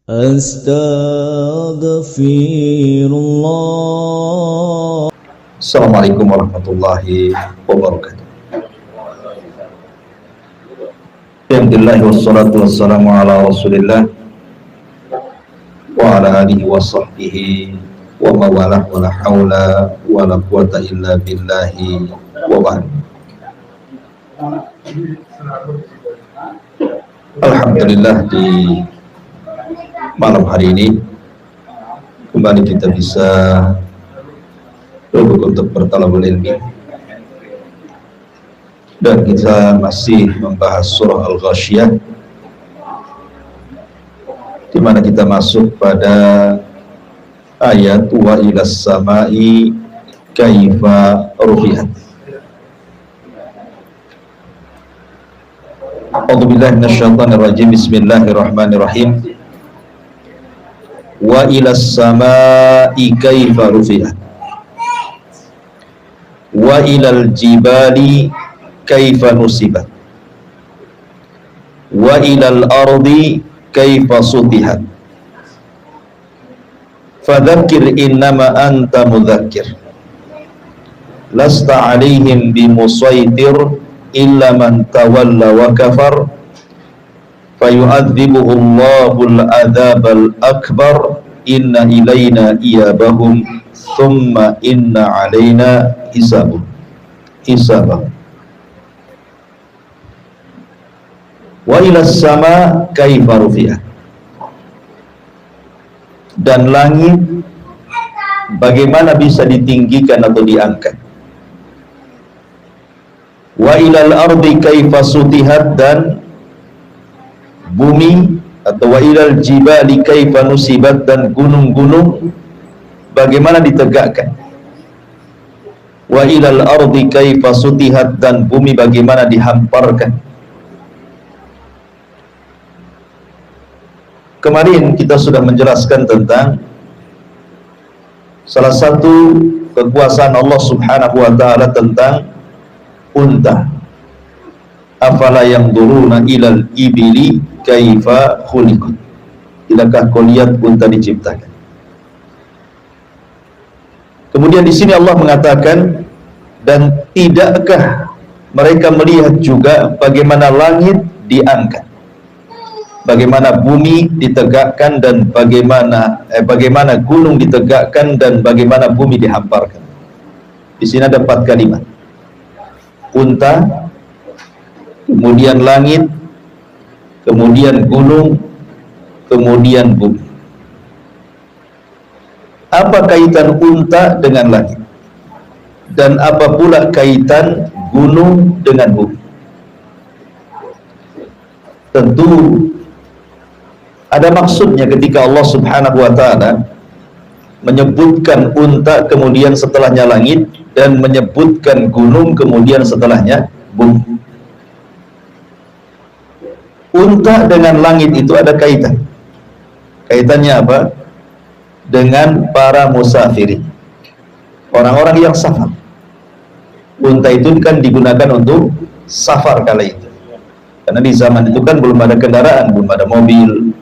Astaghfirullah. Assalamualaikum warahmatullahi wabarakatuh. Alhamdulillah wassalatu wassalamu ala Rasulillah wa ala alihi wa sahbihi wa mawalah wa la hawla wa la quwata illa billahi wa ba'd. Alhamdulillah, di malam hari ini kembali kita bisa duduk untuk bertalabul ilmi, dan kita masih membahas surah Al-Ghasyiyah, di mana kita masuk pada ayat wa ilas samai kaifa rufi'at. A'udzubillahi minasyaitonir rajim. Bismillahirrahmanirrahim. Wa ilas samai kaifa rufi'at wa ilal jibali kaifa nusibat wa ilal ardi kaifa sutihat fadzakir innama anta mudzakir lasta alaihim bimusaitir illa man tawalla wa kafar fayu'adzibuhu Allahul adzabal akbar inna ilaina iyabahum thumma inna alaina hisabahum. Wa ilas sama kaifa rufi'at, dan langit bagaimana bisa ditinggikan atau diangkat. Wa ilal ardi kaifa sutihat, dan bumi atau wa ilal jibali kaifa nusibat, dan gunung-gunung bagaimana ditegakkan. Wa ilal ardi kaifa sutihat, dan bumi bagaimana dihamparkan. Kemarin kita sudah menjelaskan tentang salah satu kekuasaan Allah Subhanahu wa ta'ala tentang unta. Afala yanzuruna ilal ibili kaifa khuliqat. Tidakkah kau lihat unta diciptakan? Kemudian di sini Allah mengatakan, dan tidakkah mereka melihat juga bagaimana langit diangkat, bagaimana bumi ditegakkan, dan bagaimana gunung ditegakkan, dan bagaimana bumi dihamparkan. Di sini ada 4 kalimat: unta, kemudian langit, kemudian gunung, kemudian bumi. Apa kaitan unta dengan langit? Dan apa pula kaitan gunung dengan bumi? Tentu ada maksudnya ketika Allah Subhanahu wa ta'ala menyebutkan unta kemudian setelahnya langit, dan menyebutkan gunung kemudian setelahnya bumi. Unta dengan langit itu ada kaitan. Kaitannya apa? Dengan para musafirin, orang-orang yang safar. Unta itu kan digunakan untuk safar kala itu, karena di zaman itu kan belum ada kendaraan, belum ada mobil,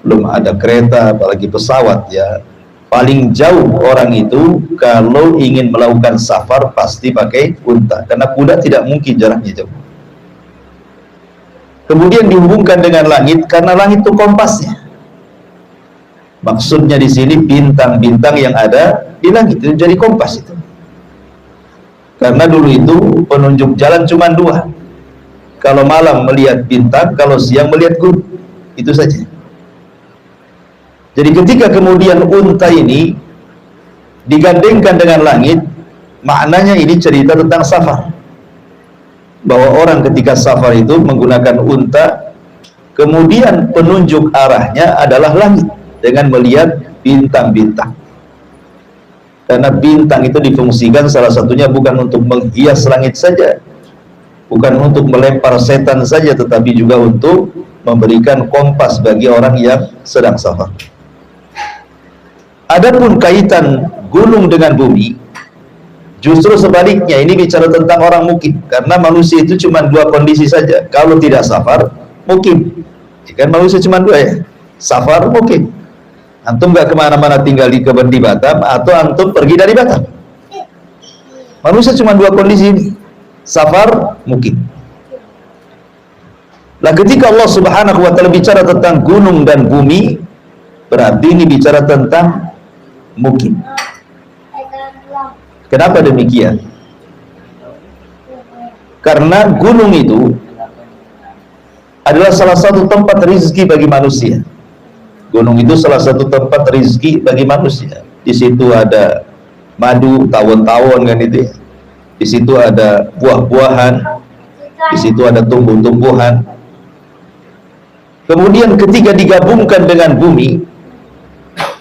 belum ada kereta, apalagi pesawat ya. Paling jauh orang itu kalau ingin melakukan safar pasti pakai unta, karena kuda tidak mungkin jaraknya jauh. Kemudian dihubungkan dengan langit karena langit itu kompasnya. Maksudnya di sini bintang-bintang yang ada di langit itu jadi kompas itu. Karena dulu itu penunjuk jalan cuma 2. Kalau malam melihat bintang, kalau siang melihat gunung. Itu saja. Jadi ketika kemudian unta ini digandengkan dengan langit, maknanya ini cerita tentang safar. Bahwa orang ketika safar itu menggunakan unta, kemudian penunjuk arahnya adalah langit dengan melihat bintang-bintang. Karena bintang itu difungsikan salah satunya bukan untuk menghias langit saja, bukan untuk melempar setan saja, tetapi juga untuk memberikan kompas bagi orang yang sedang safar. Adapun kaitan gunung dengan bumi, justru sebaliknya, ini bicara tentang orang mukim. Karena manusia itu cuma 2 kondisi saja. Kalau tidak safar, mukim. Kan manusia cuma 2 ya. Safar mukim. Antum nggak kemana-mana, tinggal di kebun di Batam, atau antum pergi dari Batam. Manusia cuma dua kondisi ini, safar, mukim. Lah ketika Allah Subhanahu wa ta'ala bicara tentang gunung dan bumi, berarti ini bicara tentang mukim. Kenapa demikian? Karena gunung itu adalah salah satu tempat rizki bagi manusia. Gunung itu salah satu tempat rizki bagi manusia. Di situ ada madu, tawon-tawon kan itu. Di situ ada buah-buahan, di situ ada tumbuh-tumbuhan. Kemudian ketika digabungkan dengan bumi,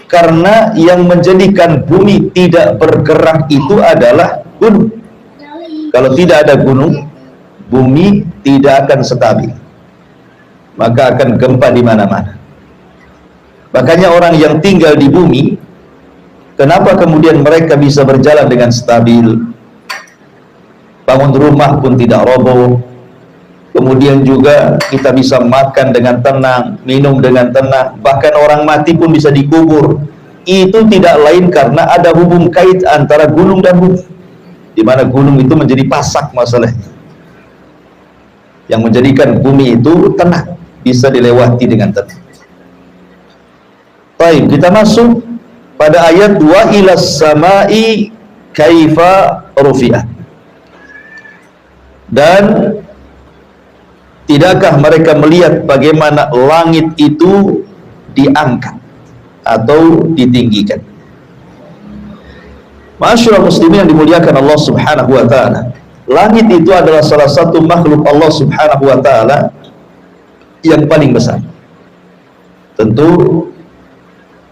karena yang menjadikan bumi tidak bergerak itu adalah gunung. Kalau tidak ada gunung, bumi tidak akan stabil, maka akan gempa di mana-mana. Makanya orang yang tinggal di bumi, kenapa kemudian mereka bisa berjalan dengan stabil? Bangun rumah pun tidak roboh. Kemudian juga kita bisa makan dengan tenang, minum dengan tenang. Bahkan orang mati pun bisa dikubur. Itu tidak lain karena ada hubung kait antara gunung dan bumi, di mana gunung itu menjadi pasak masalahnya, yang menjadikan bumi itu tenang, bisa dilewati dengan tenang. Baik, kita masuk pada ayat 2, ilas samai kaifa rufi'at. Dan tidakkah mereka melihat bagaimana langit itu diangkat atau ditinggikan? Ma'asyiral muslimin yang dimuliakan Allah Subhanahu wa ta'ala, langit itu adalah salah satu makhluk Allah Subhanahu wa ta'ala yang paling besar. Tentu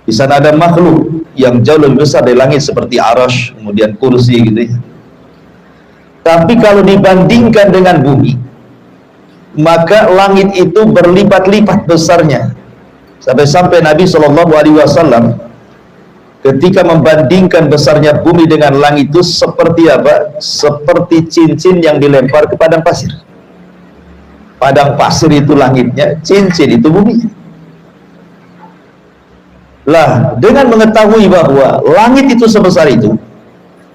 di sana ada makhluk yang jauh lebih besar dari langit seperti arasy, kemudian kursi gitu ya. Tapi kalau dibandingkan dengan bumi, maka langit itu berlipat-lipat besarnya. Sampai-sampai Nabi SAW ketika membandingkan besarnya bumi dengan langit itu seperti apa? Seperti cincin yang dilempar ke padang pasir. Padang pasir itu langitnya, cincin itu bumi. Lah, dengan mengetahui bahwa langit itu sebesar itu,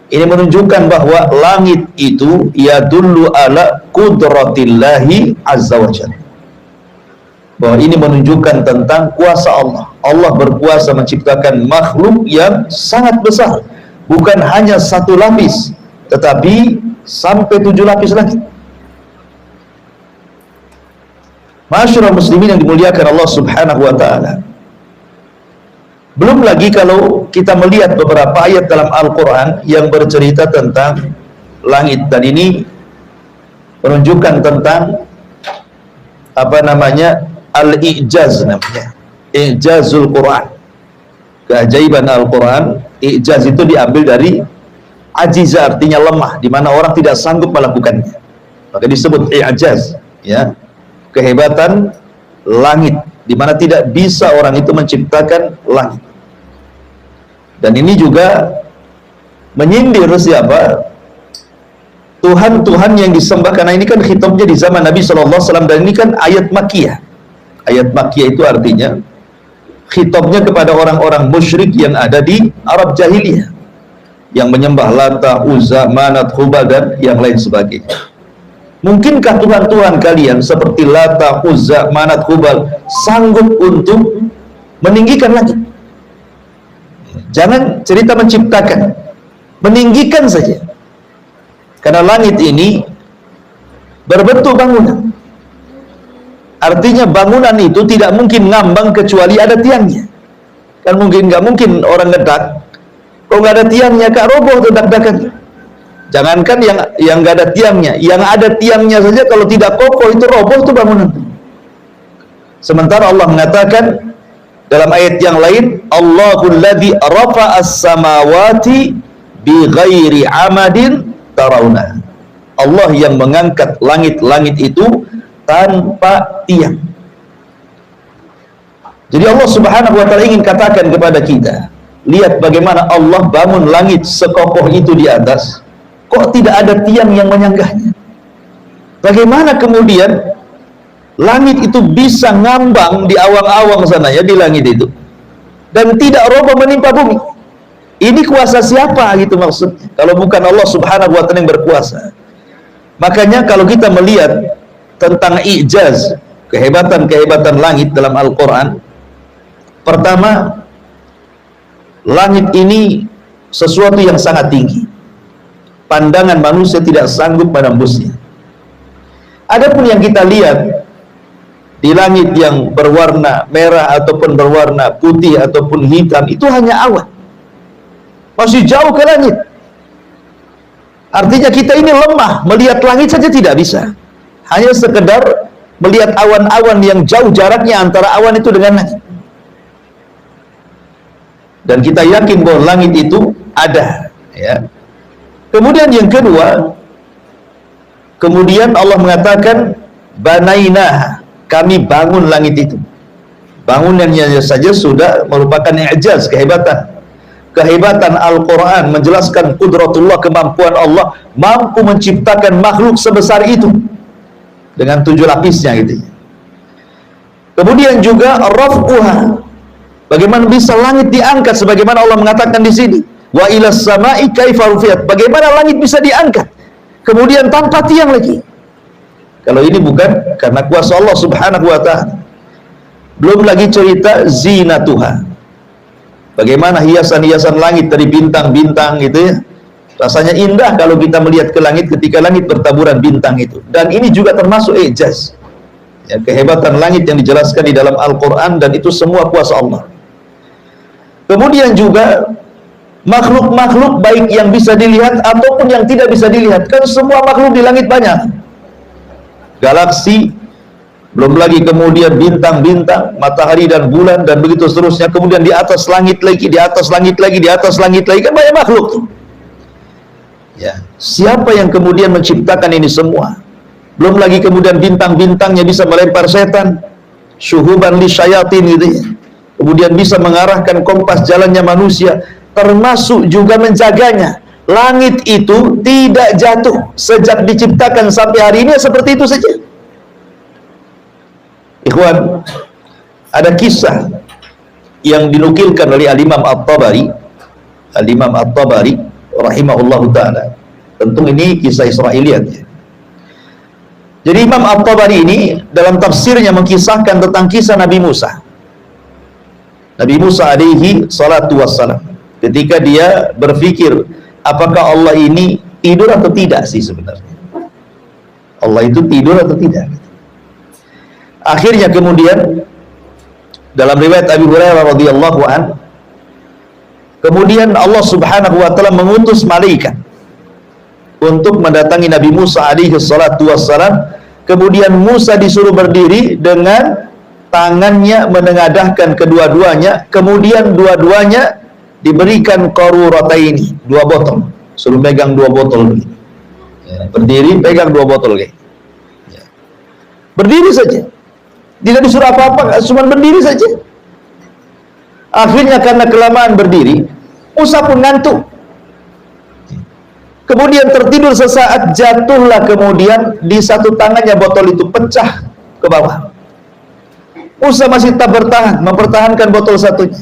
ini menunjukkan bahwa langit itu yadullu ala qudratillahi azza wa jalla. Bahwa ini menunjukkan tentang kuasa Allah. Allah berkuasa menciptakan makhluk yang sangat besar. Bukan hanya satu lapis, tetapi sampai 7 lapis lagi. Ma'asyiral muslimin yang dimuliakan Allah Subhanahu wa ta'ala. Belum lagi kalau kita melihat beberapa ayat dalam Al-Quran yang bercerita tentang langit, dan ini menunjukkan tentang apa namanya, al-i'jaz namanya, i'jazul Quran, keajaiban Al-Quran. I'jaz itu diambil dari ajiza, artinya lemah, di mana orang tidak sanggup melakukannya, maka disebut i'jaz, ya, kehebatan langit, di mana tidak bisa orang itu menciptakan langit. Dan ini juga menyindir siapa? Tuhan-Tuhan yang disembah, karena ini kan khitabnya di zaman Nabi SAW, dan ini kan ayat Makkiyah. Ayat Makkiyah itu artinya khitabnya kepada orang-orang musyrik yang ada di Arab Jahiliyah, yang menyembah Lata, Uzza, Manat, Hubal, dan yang lain sebagainya. Mungkinkah Tuhan-Tuhan kalian seperti Lata, Uzza, Manat, Hubal sanggup untuk meninggikan langit? Jangan cerita menciptakan, meninggikan saja. Karena langit ini berbentuk bangunan. Artinya bangunan itu tidak mungkin ngambang kecuali ada tiangnya. Kan nggak mungkin orang ngedak, kalau nggak ada tiangnya, kak roboh tuh dak-dakan. Jangankan yang nggak ada tiangnya, yang ada tiangnya saja kalau tidak kokoh itu roboh tuh bangunan. Sementara Allah mengatakan dalam ayat yang lain, Allahul ladzi rafa'as samawati bi ghairi amadin tarawna. Allah yang mengangkat langit-langit itu tanpa tiang. Jadi Allah Subhanahu wa ta'ala ingin katakan kepada kita, lihat bagaimana Allah bangun langit sekokoh itu di atas, kok tidak ada tiang yang menyanggahnya. Bagaimana kemudian Langit itu bisa ngambang di awang-awang sana ya, di langit itu, dan tidak roboh menimpa bumi. Ini kuasa siapa gitu maksudnya, kalau bukan Allah subhanahu wa ta'ala yang berkuasa. Makanya kalau kita melihat tentang i'jaz, kehebatan-kehebatan langit dalam Al-Quran, pertama, langit ini sesuatu yang sangat tinggi, pandangan manusia tidak sanggup menembusnya. Adapun yang kita lihat di langit yang berwarna merah ataupun berwarna putih ataupun hitam, itu hanya awan, masih jauh ke langit. Artinya kita ini lemah, melihat langit saja tidak bisa, hanya sekedar melihat awan-awan yang jauh jaraknya antara awan itu dengan langit. Dan kita yakin bahwa langit itu ada ya. Kemudian yang kedua, kemudian Allah mengatakan banainah, kami bangun langit itu. Bangunannya saja sudah merupakan i'jaz, kehebatan Al-Quran menjelaskan qudratullah, kemampuan Allah mampu menciptakan makhluk sebesar itu dengan 7 lapisnya gitu. Kemudian juga raf'uha, bagaimana bisa langit diangkat, sebagaimana Allah mengatakan di sini, wa ilas sama'i kaifa rufiat, bagaimana langit bisa diangkat kemudian tanpa tiang lagi. Kalau ini bukan karena kuasa Allah subhanahu wa ta'ala. Belum lagi cerita zinatuha, bagaimana hiasan-hiasan langit dari bintang-bintang gitu ya, rasanya indah kalau kita melihat ke langit ketika langit bertaburan bintang itu. Dan ini juga termasuk i'jaz ya, kehebatan langit yang dijelaskan di dalam Al-Quran, dan itu semua kuasa Allah. Kemudian juga makhluk-makhluk baik yang bisa dilihat ataupun yang tidak bisa dilihat, kan semua makhluk di langit banyak, galaksi, belum lagi kemudian bintang-bintang, matahari dan bulan, dan begitu seterusnya. Kemudian di atas langit lagi, di atas langit lagi, di atas langit lagi, kan banyak makhluk tuh ya. Siapa yang kemudian menciptakan ini semua? Belum lagi kemudian bintang-bintangnya bisa melempar setan, syuhuban li syayatin gitu ya, kemudian bisa mengarahkan kompas jalannya manusia, termasuk juga menjaganya. Langit itu tidak jatuh sejak diciptakan sampai hari ini, seperti itu saja. Ikhwan, ada kisah yang dinukilkan oleh Al-Imam At-Tabari, Al-Imam At-Tabari rahimahullahu ta'ala. Tentu ini kisah Israiliyat ya. Jadi Imam At-Tabari ini dalam tafsirnya mengisahkan tentang kisah Nabi Musa. Nabi Musa alaihi salatu wassalam, ketika dia berpikir apakah Allah ini tidur atau tidak sih sebenarnya, Allah itu tidur atau tidak. Akhirnya kemudian dalam riwayat Abi Hurairah radhiyallahu an, kemudian Allah subhanahu wa ta'ala mengutus malaikat untuk mendatangi Nabi Musa alaihi salatu wassalam. Kemudian Musa disuruh berdiri dengan tangannya menengadahkan kedua-duanya, kemudian dua-duanya diberikan qarurataini, 2 botol, suruh pegang 2 botol ya, berdiri pegang 2 botol ya. Berdiri saja, tidak disuruh apa-apa, cuma berdiri saja. Akhirnya karena kelamaan berdiri, Musa pun ngantuk, kemudian tertidur sesaat, jatuhlah kemudian di satu tangannya botol itu, pecah ke bawah. Musa masih tak bertahan, mempertahankan botol satunya.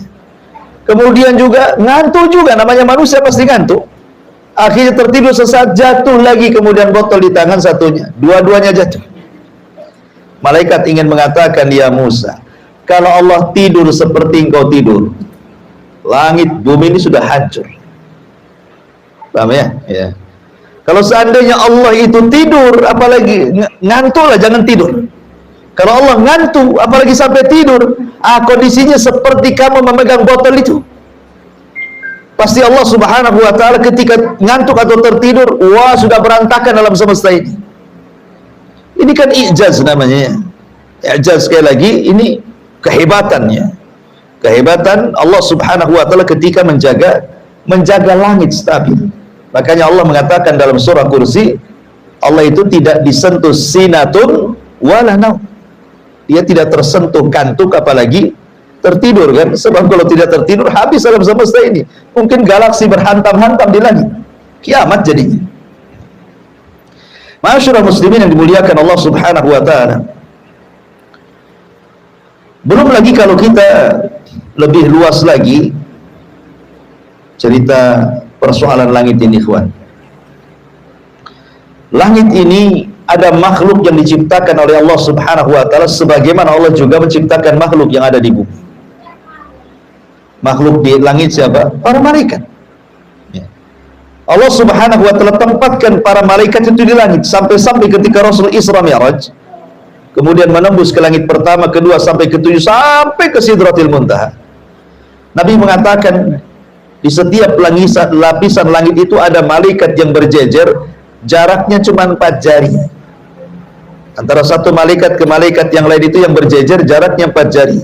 Kemudian juga ngantuk juga, namanya manusia pasti ngantuk. Akhirnya tertidur sesaat, jatuh lagi kemudian botol di tangan satunya, dua-duanya jatuh. Malaikat ingin mengatakan, ya Musa, kalau Allah tidur seperti engkau tidur, langit bumi ini sudah hancur. Paham ya? Ya. Kalau seandainya Allah itu tidur, apalagi ngantuk lah, jangan tidur. Kalau Allah ngantuk, apalagi sampai tidur, kondisinya seperti kamu memegang botol itu. Pasti Allah subhanahu wa ta'ala ketika ngantuk atau tertidur, wah sudah berantakan alam semesta ini. Ini kan i'jaz namanya. I'jaz sekali lagi, ini kehebatannya. Kehebatan Allah subhanahu wa ta'ala ketika menjaga langit stabil. Makanya Allah mengatakan dalam surah Kursi, Allah itu tidak disentuh sinatun wala naum. Dia tidak tersentuh kantuk apalagi tertidur kan. Sebab kalau tidak tertidur habis alam semesta ini. Mungkin galaksi berhantam-hantam di langit. Kiamat jadinya. Masyarakat muslimin yang dimuliakan Allah subhanahu wa ta'ala, Belum lagi kalau kita lebih luas lagi cerita persoalan langit ini, ikhwan. Langit ini ada makhluk yang diciptakan oleh Allah Subhanahu wa taala, sebagaimana Allah juga menciptakan makhluk yang ada di bumi. Makhluk di langit siapa? Para malaikat. Allah Subhanahu wa taala tempatkan para malaikat itu di langit, sampai-sampai ketika Rasul Isra Mi'raj kemudian menembus ke langit pertama, kedua, sampai ketujuh, sampai ke Sidratil Muntaha. Nabi mengatakan di setiap lapisan langit itu ada malaikat yang berjejer, jaraknya cuma 4 jari. Antara satu malaikat ke malaikat yang lain itu yang berjejer jaraknya 4 jari.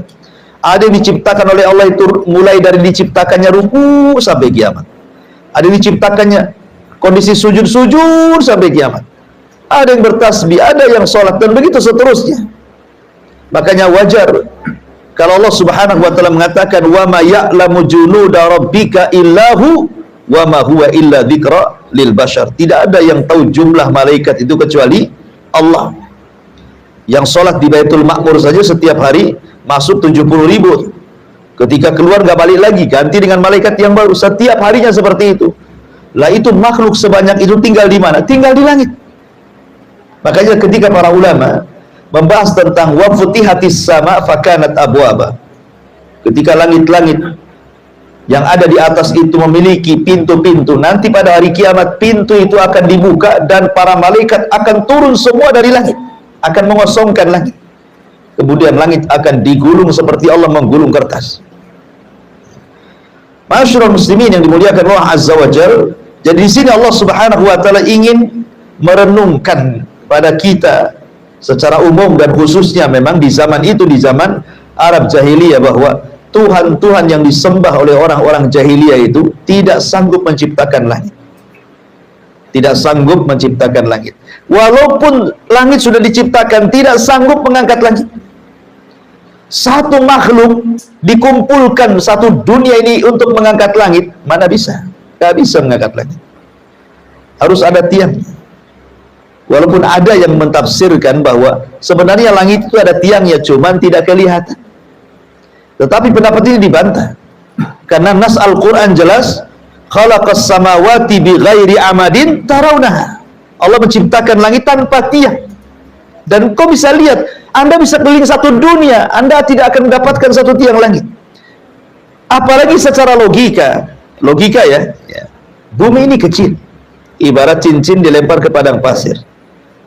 Ada yang diciptakan oleh Allah itu mulai dari diciptakannya ruku sampai kiamat. Ada yang diciptakannya kondisi sujud sampai kiamat. Ada yang bertasbih, ada yang sholat, dan begitu seterusnya. Makanya wajar kalau Allah Subhanahu wa taala mengatakan wa ma ya'lamu junuda rabbika illahu wa ma huwa illa dzikra lil bashar. Tidak ada yang tahu jumlah malaikat itu kecuali Allah. Yang sholat di Baitul Ma'mur saja setiap hari masuk 70.000. Ketika keluar nggak balik lagi, ganti dengan malaikat yang baru. Setiap harinya seperti itu. Lah itu makhluk sebanyak itu tinggal di mana? Tinggal di langit. Makanya ketika para ulama membahas tentang wa futihatis sama fakanat abwaba, ketika langit-langit yang ada di atas itu memiliki pintu-pintu, nanti pada hari kiamat pintu itu akan dibuka dan para malaikat akan turun semua dari langit, akan mengosongkan langit. Kemudian langit akan digulung seperti Allah menggulung kertas. Masyarul muslimin yang dimuliakan Allah Azza wa Jalla. Jadi di sini Allah Subhanahu wa taala ingin merenungkan pada kita secara umum dan khususnya memang di zaman itu, di zaman Arab jahiliyah, bahwa Tuhan-Tuhan yang disembah oleh orang-orang jahiliyah itu tidak sanggup menciptakan langit. Tidak sanggup menciptakan langit. Walaupun langit sudah diciptakan, tidak sanggup mengangkat langit. Satu makhluk dikumpulkan satu dunia ini untuk mengangkat langit, mana bisa? Gak bisa mengangkat langit. Harus ada tiang. Walaupun ada yang mentafsirkan bahwa sebenarnya langit itu ada tiangnya, cuman tidak kelihatan. Tetapi pendapat ini dibantah. Karena nas Al-Quran jelas, khalaqas samawati bighairi amadin tarawnaha. Allah menciptakan langit tanpa tiang. Dan kau bisa lihat, Anda bisa keliling satu dunia, Anda tidak akan mendapatkan satu tiang langit. Apalagi secara logika ya. Bumi ini kecil, ibarat cincin dilempar ke padang pasir.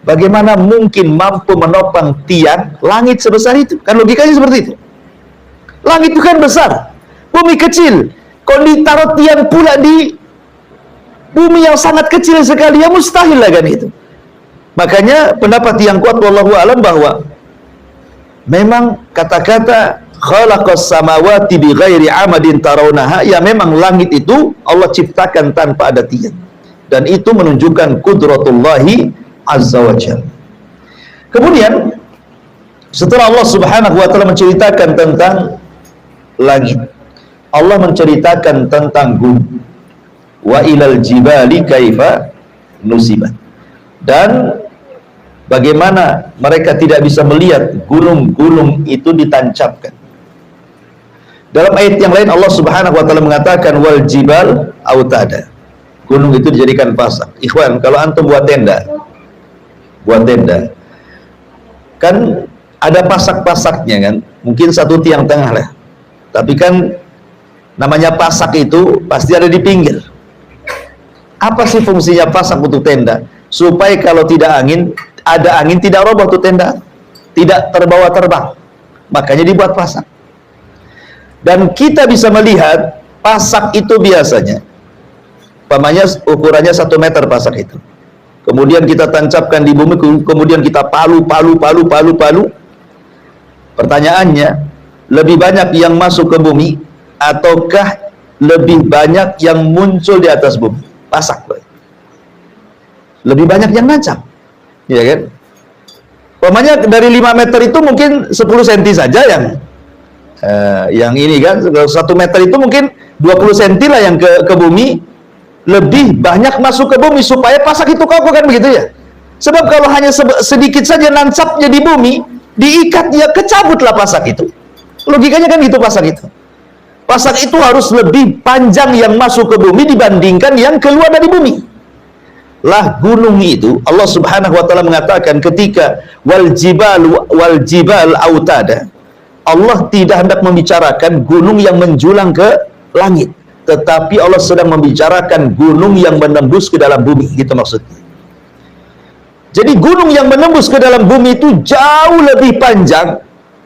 Bagaimana mungkin mampu menopang tiang langit sebesar itu? Kan logikanya seperti itu. Langit itu kan besar, bumi kecil. Kalau ditaruh tiang pula di bumi yang sangat kecil sekali, ya mustahil lah kan itu. Makanya pendapat yang kuat wallahu alam bahwa memang kata-kata khalaqas samawati bighairi amadin tarawnaha, ya memang langit itu Allah ciptakan tanpa ada tiang. Dan itu menunjukkan kudratullahi azza wa jalla. Kemudian setelah Allah Subhanahu wa taala menceritakan tentang langit, Allah menceritakan tentang gunung. Wa ilal jibali kaifa nusibat. Dan bagaimana mereka tidak bisa melihat gunung-gunung itu ditancapkan. Dalam ayat yang lain Allah Subhanahu wa taala mengatakan wal jibal autada. Gunung itu dijadikan pasak. Ikhwan, kalau antum buat tenda kan ada pasak-pasaknya kan, mungkin satu tiang tengah lah, tapi kan namanya pasak itu pasti ada di pinggir. Apa sih fungsinya pasak untuk tenda? Supaya kalau tidak ada angin tidak roboh tuh tenda, tidak terbawa terbang, makanya dibuat pasak. Dan kita bisa melihat pasak itu biasanya umpamanya ukurannya 1 meter pasak itu. Kemudian kita tancapkan di bumi, kemudian kita palu. Pertanyaannya, lebih banyak yang masuk ke bumi ataukah lebih banyak yang muncul di atas bumi? Pasak. Lebih banyak yang nancap. Ya kan? Umpamanya dari 5 meter itu mungkin 10 cm saja yang ini kan, 1 meter itu mungkin 20 cm lah yang ke bumi. Lebih banyak masuk ke bumi supaya pasak itu kokoh kan begitu ya. Sebab kalau hanya sedikit saja nancapnya di bumi, diikat ya kecabutlah pasak itu. Logikanya kan gitu pasak itu. Pasak itu harus lebih panjang yang masuk ke bumi dibandingkan yang keluar dari bumi. Lah gunung itu Allah Subhanahu wa taala mengatakan ketika wal jibal autada, Allah tidak hendak membicarakan gunung yang menjulang ke langit, tetapi Allah sedang membicarakan gunung yang menembus ke dalam bumi, gitu maksudnya. Jadi gunung yang menembus ke dalam bumi itu jauh lebih panjang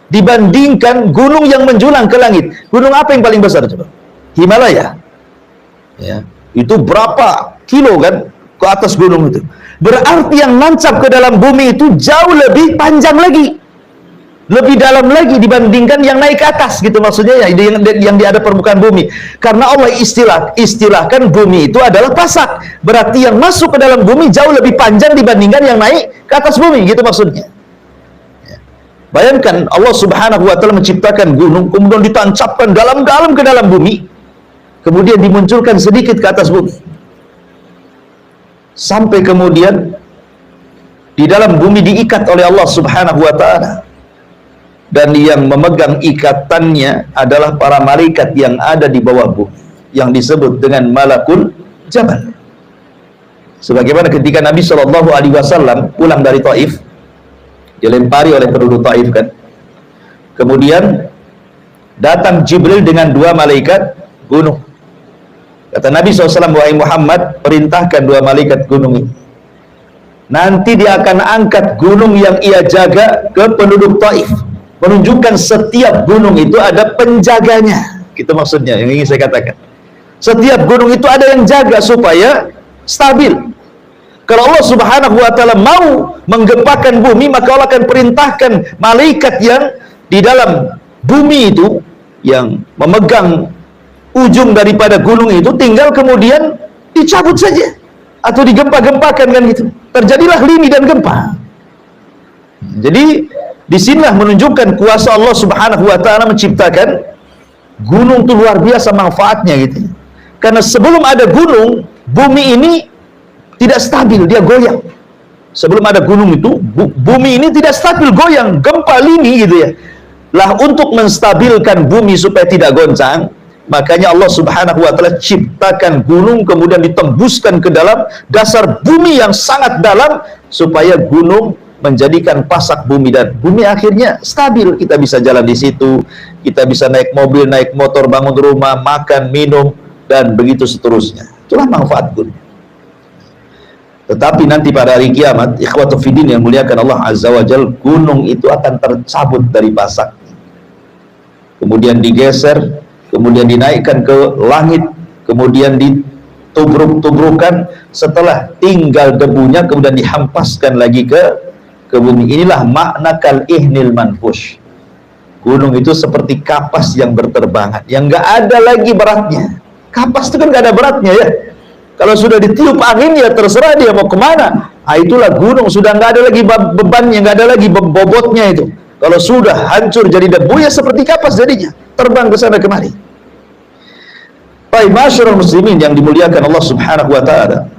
dibandingkan gunung yang menjulang ke langit. Gunung apa yang paling besar coba? Himalaya. Ya, itu berapa kilo kan ke atas gunung itu? Berarti yang nancap ke dalam bumi itu jauh lebih panjang lagi, lebih dalam lagi dibandingkan yang naik ke atas, gitu maksudnya ya, yang di ada permukaan bumi. Karena Allah istilahkan bumi itu adalah pasak, berarti yang masuk ke dalam bumi jauh lebih panjang dibandingkan yang naik ke atas bumi, gitu maksudnya. Bayangkan Allah Subhanahu wa taala menciptakan gunung, kemudian ditancapkan dalam-dalam ke dalam bumi, kemudian dimunculkan sedikit ke atas bumi, sampai kemudian di dalam bumi diikat oleh Allah Subhanahu wa taala, dan yang memegang ikatannya adalah para malaikat yang ada di bawah bumi, yang disebut dengan malakul jabal. Sebagaimana ketika Nabi SAW pulang dari Taif, dilempari oleh penduduk Taif kan, kemudian datang Jibril dengan 2 malaikat gunung. Kata Nabi SAW, wahai Muhammad, perintahkan 2 malaikat gunung ini, nanti dia akan angkat gunung yang ia jaga ke penduduk Taif, menunjukkan setiap gunung itu ada penjaganya, gitu maksudnya yang ingin saya katakan. Setiap gunung itu ada yang jaga supaya stabil. Kalau Allah Subhanahu wa taala mau menggempakan bumi, maka Allah akan perintahkan malaikat yang di dalam bumi itu, yang memegang ujung daripada gunung itu, tinggal kemudian dicabut saja atau digempa-gempakan kan gitu. Terjadilah lini dan gempa. Jadi disinilah menunjukkan kuasa Allah Subhanahu wa taala menciptakan gunung itu luar biasa manfaatnya gitu. Karena sebelum ada gunung, bumi ini tidak stabil, dia goyang. Sebelum ada gunung itu, bumi ini tidak stabil, goyang, gempa lini gitu ya. Lah untuk menstabilkan bumi supaya tidak goncang, makanya Allah Subhanahu wa taala ciptakan gunung, kemudian ditembuskan ke dalam dasar bumi yang sangat dalam, supaya gunung menjadikan pasak bumi, dan bumi akhirnya stabil. Kita bisa jalan di situ, kita bisa naik mobil, naik motor, bangun rumah, makan, minum, dan begitu seterusnya. Itulah manfaat gunung. Tetapi nanti pada hari kiamat, ikhwatu fiddin yang muliakan Allah Azza wa Jal, gunung itu akan tercabut dari pasak, kemudian digeser, kemudian dinaikkan ke langit, kemudian ditubruk-tubrukan, setelah tinggal debunya kemudian dihampaskan lagi ke bumi. Inilah makna kal ihnil manfush. Gunung itu seperti kapas yang berterbangan, yang nggak ada lagi beratnya. Kapas itu kan nggak ada beratnya ya. Kalau sudah ditiup angin ya terserah dia mau kemana. Ah, itulah gunung, sudah nggak ada lagi bebannya, nggak ada lagi bobotnya itu. Kalau sudah hancur jadi debu ya seperti kapas jadinya, terbang ke sana kemari. Baik, masyarakat muslimin yang dimuliakan Allah Subhanahu wa taala.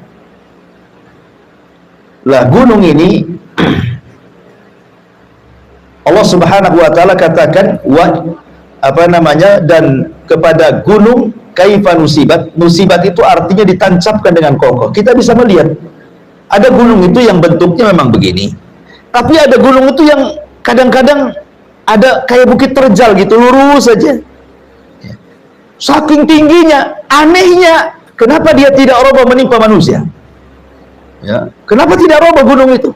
Lah gunung ini Allah Subhanahu wa taala katakan dan kepada gunung kaifa nusibat. Nusibat itu artinya ditancapkan dengan kokoh. Kita bisa melihat ada gunung itu yang bentuknya memang begini, tapi ada gunung itu yang kadang-kadang ada kayak bukit terjal gitu, lurus saja. Saking tingginya, anehnya, kenapa dia tidak roboh menimpa manusia? Ya, kenapa tidak roboh gunung itu?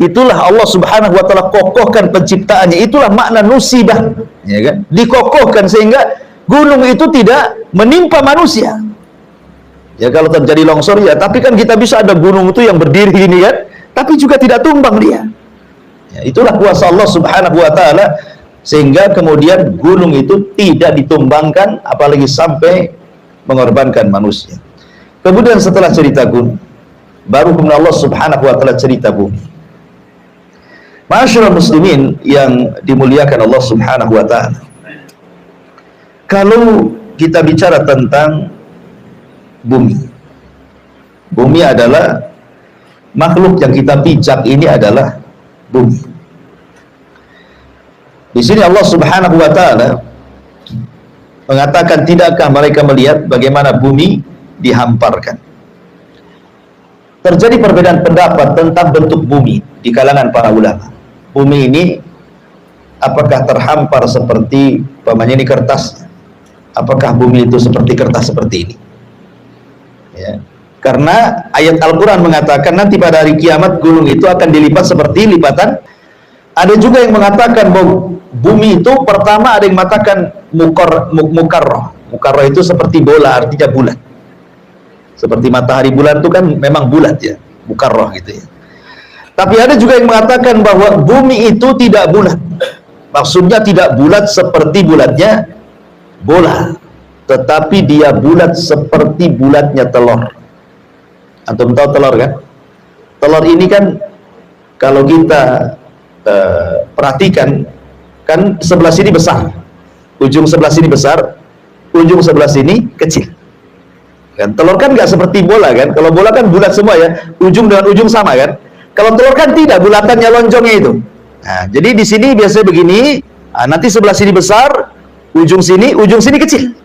Itulah Allah Subhanahu wa taala kokohkan penciptaannya. Itulah makna nusibah, ya kan? Dikokohkan sehingga gunung itu tidak menimpa manusia. Ya kalau terjadi longsor ya, tapi kan kita bisa ada gunung itu yang berdiri gini kan, tapi juga tidak tumbang dia. Ya, itulah kuasa Allah Subhanahu wa taala, sehingga kemudian gunung itu tidak ditumbangkan, apalagi sampai mengorbankan manusia. Kemudian setelah cerita gunung, baru kemudian Allah Subhanahu wa taala cerita bumi. Masyarakat muslimin yang dimuliakan Allah Subhanahu wa taala, kalau kita bicara tentang bumi, bumi adalah makhluk yang kita pijak, ini adalah bumi. Di sini Allah Subhanahu wa taala mengatakan, tidakkah mereka melihat bagaimana bumi dihamparkan? Terjadi perbedaan pendapat tentang bentuk bumi di kalangan para ulama. Bumi ini apakah terhampar seperti ini kertas? Apakah bumi itu seperti kertas seperti ini? Ya. Karena ayat Al-Quran mengatakan nanti pada hari kiamat gunung itu akan dilipat seperti lipatan. Ada juga yang mengatakan bahwa bumi itu pertama ada yang mengatakan mukarrah. Mukarrah itu seperti bola, artinya bulat. Seperti matahari bulan itu kan memang bulat ya, mukarrah gitu ya. Tapi ada juga yang mengatakan bahwa bumi itu tidak bulat. Maksudnya tidak bulat seperti bulatnya bola, tetapi dia bulat seperti bulatnya telur. Antum tahu telur kan? Telur ini kan kalau kita perhatikan kan sebelah sini besar, ujung sebelah sini besar, ujung sebelah sini kecil. Kan telur kan nggak seperti bola kan? Kalau bola kan bulat semua ya, ujung dengan ujung sama kan? Kalau telur kan tidak, bulatannya lonjongnya itu. Nah, jadi di sini biasanya begini, nanti sebelah sini besar, ujung sini kecil.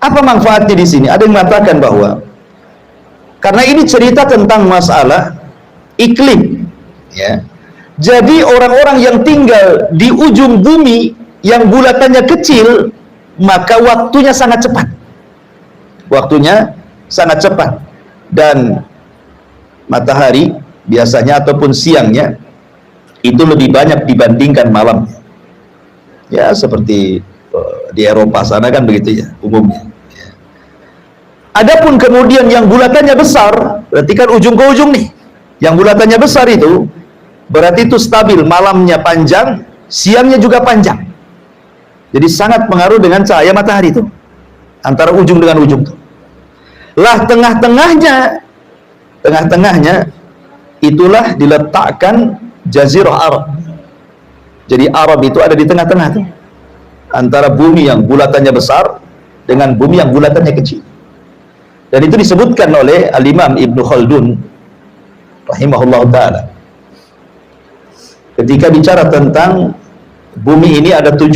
Apa manfaatnya di sini? Ada yang mengatakan bahwa karena ini cerita tentang masalah iklim, ya. Jadi orang-orang yang tinggal di ujung bumi yang bulatannya kecil, maka waktunya sangat cepat. Waktunya sangat cepat. Dan matahari biasanya ataupun siangnya itu lebih banyak dibandingkan malamnya. Ya, seperti di Eropa sana kan begitu ya umumnya. Ya. Adapun kemudian yang bulatannya besar, berarti kan ujung ke ujung nih. Yang bulatannya besar itu berarti itu stabil, malamnya panjang, siangnya juga panjang. Jadi sangat pengaruh dengan cahaya matahari itu antara ujung dengan ujung tuh. Lah tengahnya itulah diletakkan Jazirah Arab. Jadi Arab itu ada di tengah-tengah tuh, antara bumi yang bulatannya besar dengan bumi yang bulatannya kecil. Dan itu disebutkan oleh Al-Imam Ibnu Khaldun rahimahullah ta'ala ketika bicara tentang bumi ini ada 7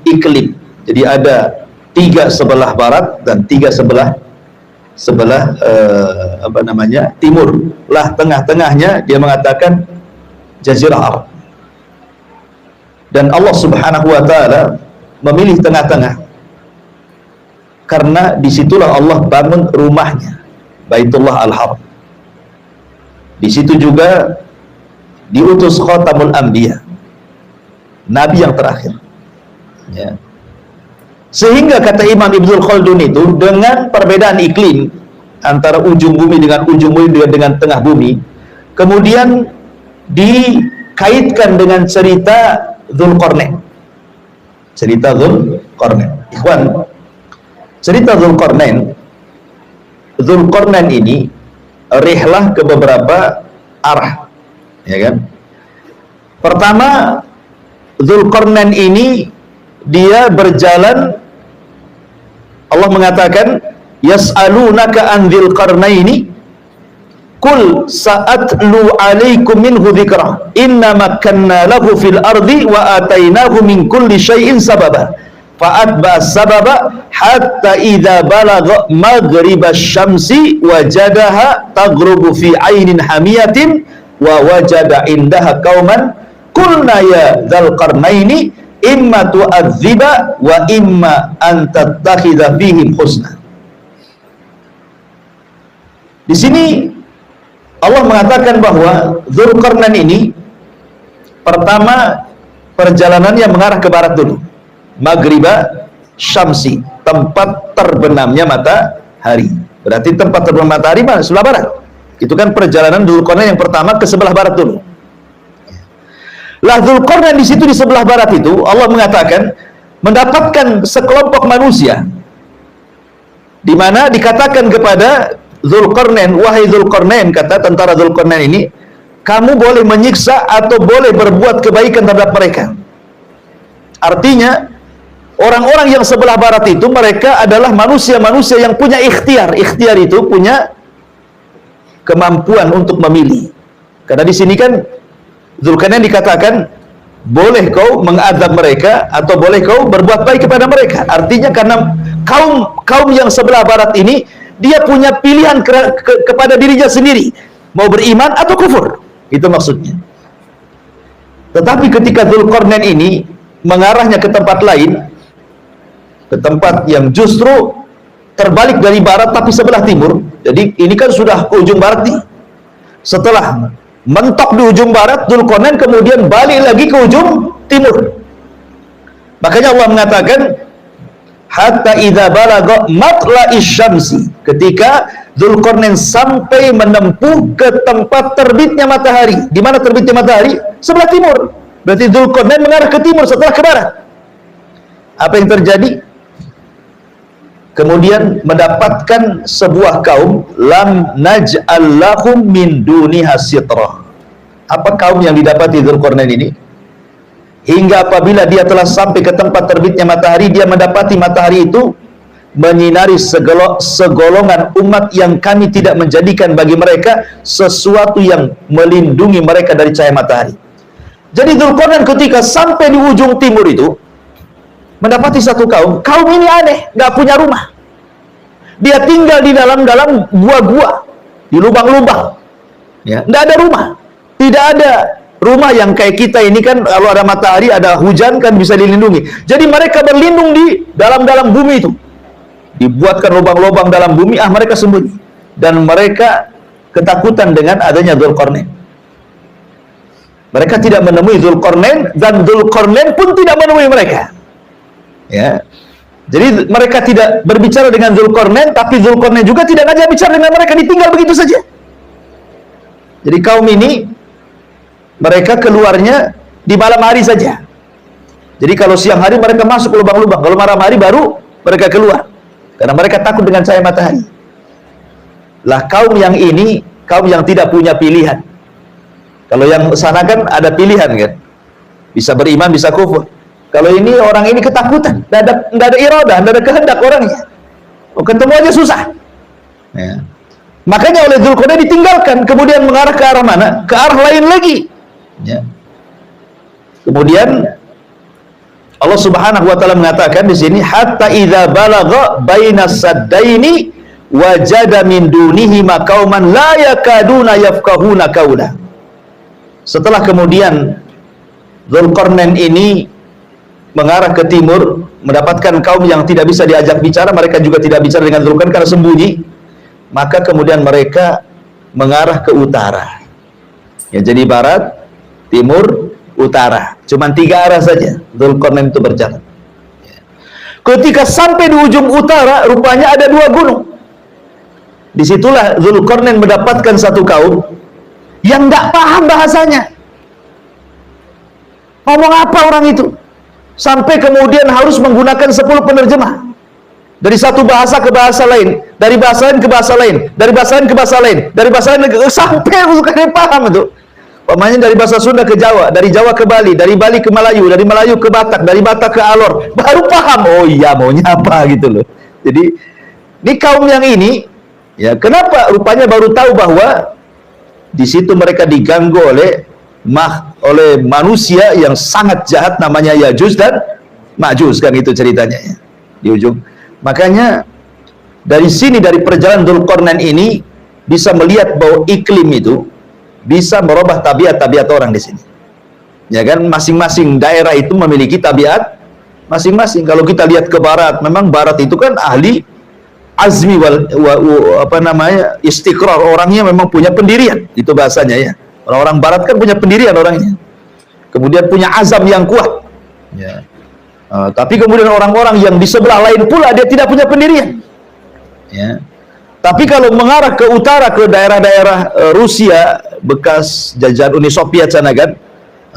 iklim. Jadi ada 3 sebelah barat dan 3 sebelah timur. Lah tengah-tengahnya dia mengatakan Jazirah Arab. Dan Allah Subhanahu wa taala memilih tengah-tengah karena disitulah Allah bangun rumahnya, Baitullah Al-Haram. Di situ juga diutus Khatamul Anbiya, Nabi yang terakhir. Ya. Sehingga kata Imam Ibnu Khaldun itu dengan perbedaan iklim antara ujung bumi dengan ujung bumi dengan tengah bumi, kemudian dikaitkan dengan cerita Dzulqarnain. Cerita Dzulqarnain. Ikhwan, cerita Dzulqarnain ini rihlah ke beberapa arah, ya kan? Pertama, Dzulqarnain ini dia berjalan, Allah mengatakan yas'alunaka an dzilqarnaini Qul sa'atlu alaikum minhu dzikra inna makkanna lahu fil ardi wa atainahu min kulli syai'in sababa fa'atba'a sababa hatta idza balagha maghribasy syamsi wajadaha taghrubu fi 'ainin hamiyatin wa wajada indaha qauman qulna ya dzalqarnaini imma tu'adziba wa imma an tattakhidha fihim husna. Di sini Allah mengatakan bahwa Dzulqarnain ini pertama perjalanannya mengarah ke barat dulu, Maghriba Syamsi, tempat terbenamnya matahari. Berarti tempat terbenam matahari mana? Sebelah barat. Itu kan perjalanan Dzulqarnain yang pertama ke sebelah barat dulu. Lah Dzulqarnain di situ di sebelah barat itu Allah mengatakan mendapatkan sekelompok manusia, di mana dikatakan kepada Dzulqarnain, wahai Dzulqarnain, kata tentara Dzulqarnain ini, kamu boleh menyiksa atau boleh berbuat kebaikan terhadap mereka. Artinya orang-orang yang sebelah barat itu mereka adalah manusia-manusia yang punya ikhtiar. Ikhtiar itu punya kemampuan untuk memilih. Karena di sini kan Dzulqarnain dikatakan boleh kau mengadab mereka atau boleh kau berbuat baik kepada mereka. Artinya karena kaum yang sebelah barat ini dia punya pilihan kepada dirinya sendiri, mau beriman atau kufur. Itu maksudnya. Tetapi ketika Dzulqarnain ini mengarahnya ke tempat lain, ke tempat yang justru terbalik dari barat tapi sebelah timur. Jadi ini kan sudah ke ujung barat nih. Setelah mentok di ujung barat, Dzulqarnain kemudian balik lagi ke ujung timur. Makanya Allah mengatakan hatta idza balagha matla'is syamsi, ketika Dzulqarnain sampai menempuh ke tempat terbitnya matahari. Di mana terbitnya matahari? Sebelah timur. Berarti Dzulqarnain mengarah ke timur setelah ke barat. Apa yang terjadi? Kemudian mendapatkan sebuah kaum lam naj'al lahum min duniha sitrah. Apa kaum yang didapati Dzulqarnain ini? Hingga apabila dia telah sampai ke tempat terbitnya matahari, dia mendapati matahari itu menyinari segolongan umat yang kami tidak menjadikan bagi mereka sesuatu yang melindungi mereka dari cahaya matahari. Jadi Dzulqarnain ketika sampai di ujung timur itu mendapati satu kaum ini aneh, nggak punya rumah. Dia tinggal di dalam gua-gua, di lubang-lubang. Ya, nggak ada rumah. Tidak ada rumah yang kayak kita ini kan, kalau ada matahari, ada hujan kan bisa dilindungi. Jadi mereka berlindung di dalam bumi itu. Dibuatkan lubang-lubang dalam bumi, mereka sembunyi. Dan mereka ketakutan dengan adanya Dzulqarnain. Mereka tidak menemui Dzulqarnain, dan Dzulqarnain pun tidak menemui mereka. Ya. Jadi mereka tidak berbicara dengan Dzulqarnain, tapi Dzulqarnain juga tidak ngajak bicara dengan mereka, ditinggal begitu saja. Jadi kaum ini mereka keluarnya di malam hari saja. Jadi kalau siang hari mereka masuk ke lubang-lubang, kalau malam hari baru mereka keluar. Karena mereka takut dengan cahaya matahari. Lah kaum yang ini, kaum yang tidak punya pilihan. Kalau yang sana kan ada pilihan kan. Bisa beriman, bisa kufur. Kalau ini orang ini ketakutan, nggak ada iradah, nggak ada kehendak orangnya. Ketemu aja susah. Ya. Makanya oleh Dzulqarnain ditinggalkan, kemudian mengarah ke arah mana? Ke arah lain lagi. Ya. Kemudian Allah Subhanahu wa taala mengatakan di sini hatta idza balagha bainas saddaini wajada min dunihi qauman la yakaduna yafqahuna qaula. Setelah kemudian Dzulqarnain ini mengarah ke timur, mendapatkan kaum yang tidak bisa diajak bicara, mereka juga tidak bicara dengan Dzulqarnain karena sembunyi. Maka kemudian mereka mengarah ke utara. Ya, jadi barat, timur, utara. Cuman 3 arah saja Dzulqarnain itu berjalan. Ketika sampai di ujung utara, rupanya ada 2 gunung. Disitulah Dzulqarnain mendapatkan satu kaum yang nggak paham bahasanya. Ngomong apa orang itu? Sampai kemudian harus menggunakan 10 penerjemah. Dari satu bahasa ke bahasa lain, dari bahasa lain ke bahasa lain, dari bahasa lain ke bahasa lain, dari bahasa lain ke sampai bukan paham itu. Pokoknya dari bahasa Sunda ke Jawa, dari Jawa ke Bali, dari Bali ke Melayu, dari Melayu ke Batak, dari Batak ke Alor, baru paham. Oh iya, maunya apa gitu loh. Jadi ini kaum yang ini, ya kenapa rupanya baru tahu bahwa di situ mereka diganggu oleh manusia yang sangat jahat namanya Yajuj dan Majuj, kan itu ceritanya ya, di ujung. Makanya dari sini, dari perjalanan Dzulqarnain ini bisa melihat bahwa iklim itu bisa merubah tabiat-tabiat orang di sini. Ya kan, masing-masing daerah itu memiliki tabiat masing-masing. Kalau kita lihat ke barat, memang barat itu kan ahli azmi istiqrar, orangnya memang punya pendirian, itu bahasanya ya. Orang-orang barat kan punya pendirian orangnya. Kemudian punya azam yang kuat. Ya. Tapi kemudian orang-orang yang di sebelah lain pula dia tidak punya pendirian. Ya. Tapi kalau mengarah ke utara, ke daerah-daerah Rusia bekas jajahan Uni Soviet sana kan,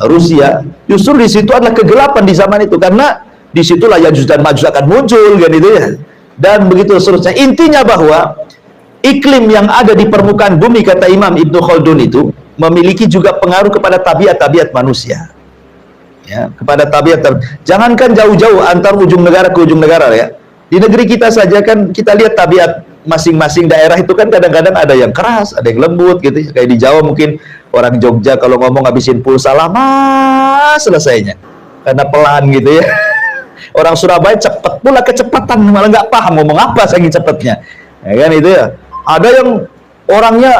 Rusia, justru di situ adalah kegelapan di zaman itu, karena disitulah Yajuj dan Majuj akan muncul kan itu ya. Dan begitu seterusnya. Intinya bahwa iklim yang ada di permukaan bumi, kata Imam Ibnu Khaldun, itu memiliki juga pengaruh kepada tabiat-tabiat manusia. Ya, kepada tabiat. Jangankan jauh-jauh antar ujung negara ke ujung negara ya. Di negeri kita saja kan kita lihat tabiat masing-masing daerah itu kan kadang-kadang ada yang keras, ada yang lembut gitu. Kayak di Jawa mungkin Orang Jogja kalau ngomong habisin pulsa lama selesainya, karena pelan gitu ya. Orang Surabaya cepet pula kecepatan, malah nggak paham ngomong apa saking cepetnya, ya kan itu ya. Ada yang orangnya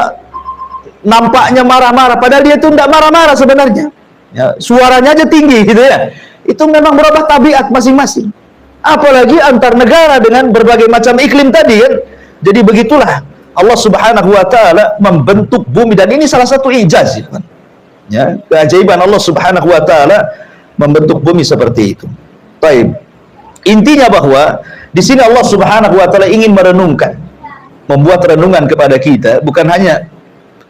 nampaknya marah-marah, padahal dia itu nggak marah-marah sebenarnya. Ya, suaranya aja tinggi gitu ya. Itu memang berubah tabiat masing-masing. Apalagi antar negara dengan berbagai macam iklim tadi kan. Jadi begitulah Allah Subhanahu wa taala membentuk bumi, dan ini salah satu ijaz ya, keajaiban Allah Subhanahu wa taala membentuk bumi seperti itu. Baik. Intinya bahwa di sini Allah Subhanahu wa taala ingin merenungkan, membuat renungan kepada kita, bukan hanya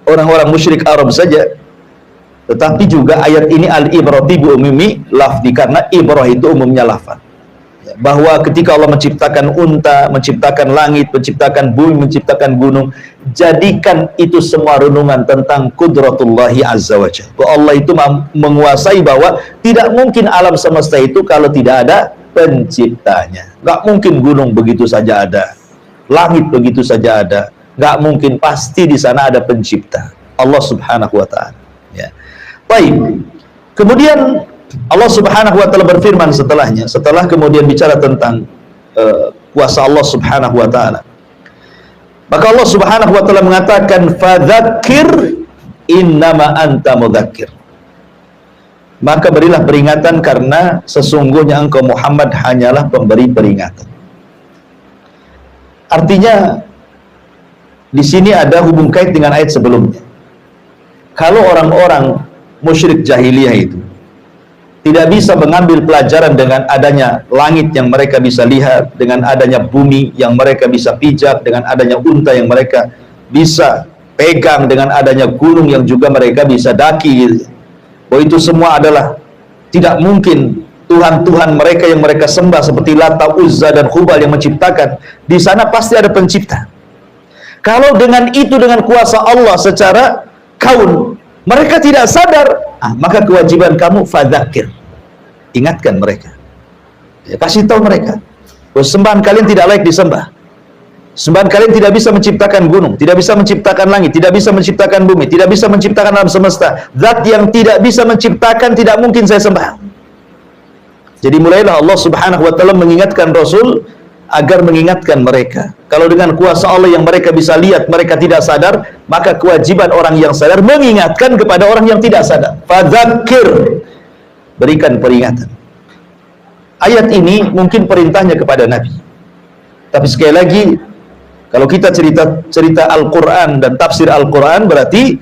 orang-orang musyrik Arab saja, tetapi juga ayat ini al-ibrati bi umumi lafzi, karena ibrah itu umumnya lafaz. Bahwa ketika Allah menciptakan unta, menciptakan langit, menciptakan bumi, menciptakan gunung, jadikan itu semua renungan tentang kudratullahi azza wa jalla. Bahwa Allah itu menguasai, bahwa tidak mungkin alam semesta itu kalau tidak ada penciptanya. Nggak mungkin gunung begitu saja ada, langit begitu saja ada, nggak mungkin, pasti di sana ada pencipta, Allah Subhanahu wa ta'ala. Ya. Baik. Kemudian Allah Subhanahu wa ta'ala berfirman setelahnya, setelah kemudian bicara tentang kuasa Allah Subhanahu wa ta'ala, maka Allah Subhanahu wa ta'ala mengatakan fadzakir innama anta mudzakir, maka berilah peringatan karena sesungguhnya engkau Muhammad hanyalah pemberi peringatan. Artinya di sini ada hubung kait dengan ayat sebelumnya. Kalau orang-orang musyrik jahiliyah itu tidak bisa mengambil pelajaran dengan adanya langit yang mereka bisa lihat, dengan adanya bumi yang mereka bisa pijak, dengan adanya unta yang mereka bisa pegang, dengan adanya gunung yang juga mereka bisa daki gitu. Bahwa itu semua adalah tidak mungkin Tuhan-Tuhan mereka yang mereka sembah seperti Lata, Uzza, dan Hubal yang menciptakan. Di sana pasti ada pencipta. Kalau dengan itu, dengan kuasa Allah secara kaun, mereka tidak sadar, maka kewajiban kamu fadzakir, ingatkan mereka, ya, kasih tahu mereka bahwa sembahan kalian tidak layak disembah. Sembahan kalian tidak bisa menciptakan gunung, tidak bisa menciptakan langit, tidak bisa menciptakan bumi, tidak bisa menciptakan alam semesta. Zat yang tidak bisa menciptakan tidak mungkin saya sembah. Jadi mulailah Allah Subhanahu wa ta'ala mengingatkan Rasul agar mengingatkan mereka. Kalau dengan kuasa Allah yang mereka bisa lihat, mereka tidak sadar, maka kewajiban orang yang sadar mengingatkan kepada orang yang tidak sadar. Fadzakir, berikan peringatan. Ayat ini mungkin perintahnya kepada Nabi. Tapi sekali lagi, kalau kita cerita Al-Quran dan tafsir Al-Quran, berarti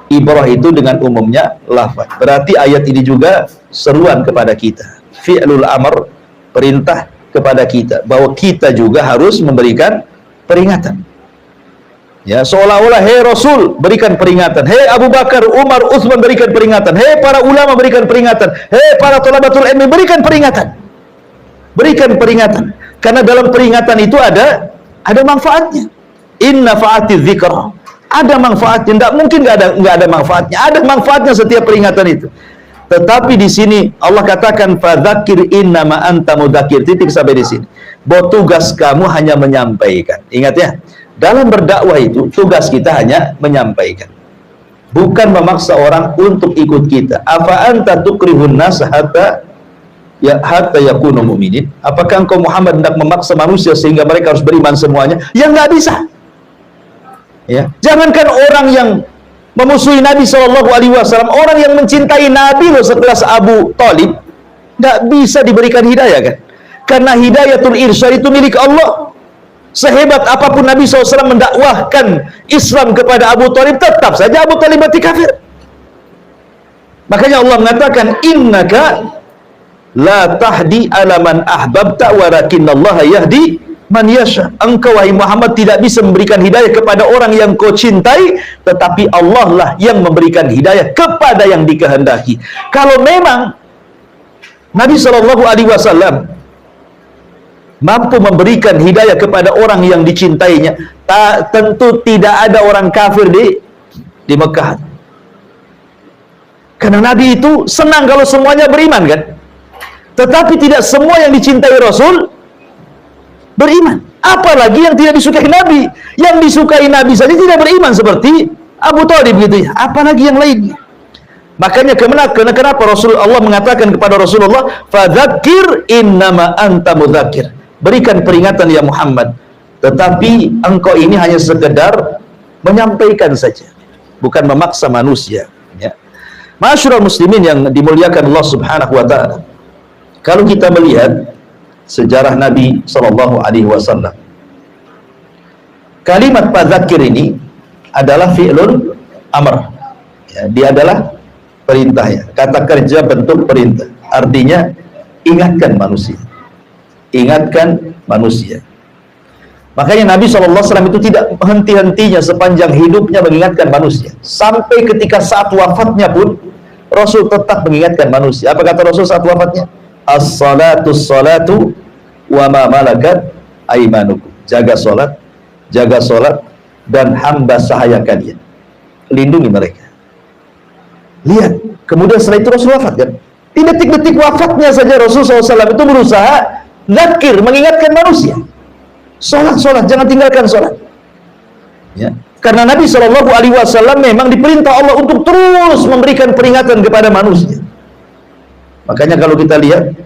ibrah itu dengan umumnya lafaz. Berarti ayat ini juga seruan kepada kita. Fi'lul amr, perintah kepada kita, bahwa kita juga harus memberikan peringatan. Ya, seolah-olah hei Rasul berikan peringatan, hei Abu Bakar, Umar, Utsman berikan peringatan, hei para ulama berikan peringatan, hei para thalabatul ilmi berikan peringatan. Berikan peringatan. Karena dalam peringatan itu ada manfaatnya. Inna fa'ati dzikra. Ada manfaatnya, tidak mungkin nggak ada manfaatnya. Ada manfaatnya setiap peringatan itu. Tetapi di sini Allah katakan fadzakir innama anta mudzakir, titik sampai di sini. Bahwa tugas kamu hanya menyampaikan. Ingat ya, dalam berdakwah itu tugas kita hanya menyampaikan, bukan memaksa orang untuk ikut kita. Afa anta tukrihun nas hatta yakunu mu'minin? Apakah engkau Muhammad hendak memaksa manusia sehingga mereka harus beriman semuanya? Ya nggak bisa. Ya, jangankan orang yang memusuhi Nabi SAW, orang yang mencintai Nabi loh sekelas Abu Thalib, nggak bisa diberikan hidayah kan? Karena hidayatul irsyad itu milik Allah. Sehebat apapun Nabi SAW mendakwahkan Islam kepada Abu Thalib, tetap saja Abu Thalib mati kafir. Makanya Allah mengatakan, innaka la tahdi ala man ahbabta walakinnallaha yahdi man yasha. Engkau wahai Muhammad tidak bisa memberikan hidayah kepada orang yang kau cintai, tetapi Allah lah yang memberikan hidayah kepada yang dikehendaki. Kalau memang Nabi SAW mampu memberikan hidayah kepada orang yang dicintainya, tentu tidak ada orang kafir di Mekah. Karena Nabi itu senang kalau semuanya beriman kan. Tetapi tidak semua yang dicintai Rasul beriman. Apalagi yang tidak disukai Nabi. Yang disukai Nabi saja tidak beriman, seperti Abu Thalib gitu ya, apalagi yang lainnya. Makanya kenapa Allah mengatakan kepada Rasulullah, fadzakir innama anta mudzakir, berikan peringatan ya Muhammad, tetapi engkau ini hanya sekedar menyampaikan saja, bukan memaksa manusia ya. Ma'asyiral muslimin yang dimuliakan Allah Subhanahu wa taala, kalau kita melihat sejarah Nabi sallallahu alaihi wasallam, kalimat fadzakir ini adalah fi'lun amr ya, dia adalah perintah ya, kata kerja bentuk perintah, artinya ingatkan manusia, ingatkan manusia. Makanya Nabi SAW itu tidak henti-hentinya sepanjang hidupnya mengingatkan manusia, sampai ketika saat wafatnya pun Rasul tetap mengingatkan manusia. Apa kata Rasul saat wafatnya? As-salatu wa ma malakat aimanukum, jaga solat dan hamba sahaya kalian, lindungi mereka. Lihat, kemudian setelah itu Rasul wafat kan? Di detik-detik wafatnya saja Rasul SAW itu berusaha zakir, mengingatkan manusia. Sholat, jangan tinggalkan sholat. Ya. Karena Nabi SAW memang diperintah Allah untuk terus memberikan peringatan kepada manusia. Makanya kalau kita lihat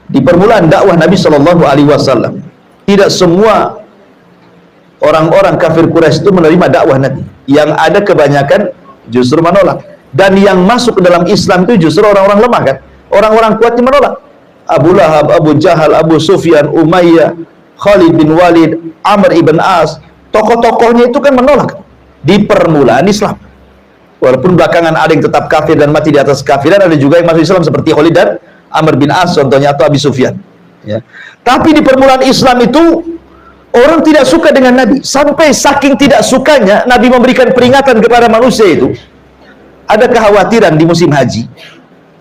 di permulaan dakwah Nabi SAW, tidak semua orang-orang kafir Quraisy itu menerima dakwah Nabi. Yang ada kebanyakan justru menolak, dan yang masuk ke dalam Islam itu justru orang-orang lemah kan, orang-orang kuatnya menolak. Abu Lahab, Abu Jahal, Abu Sufyan, Umayyah, Khalid bin Walid, Amr ibn As, tokoh-tokohnya itu kan menolak di permulaan Islam. Walaupun belakangan ada yang tetap kafir dan mati di atas kafiran, ada juga yang masuk Islam seperti Khalid dan Amr bin As contohnya, atau Abi Sufyan ya. Tapi di permulaan Islam itu orang tidak suka dengan Nabi, sampai saking tidak sukanya Nabi memberikan peringatan kepada manusia itu. Ada kekhawatiran di musim haji.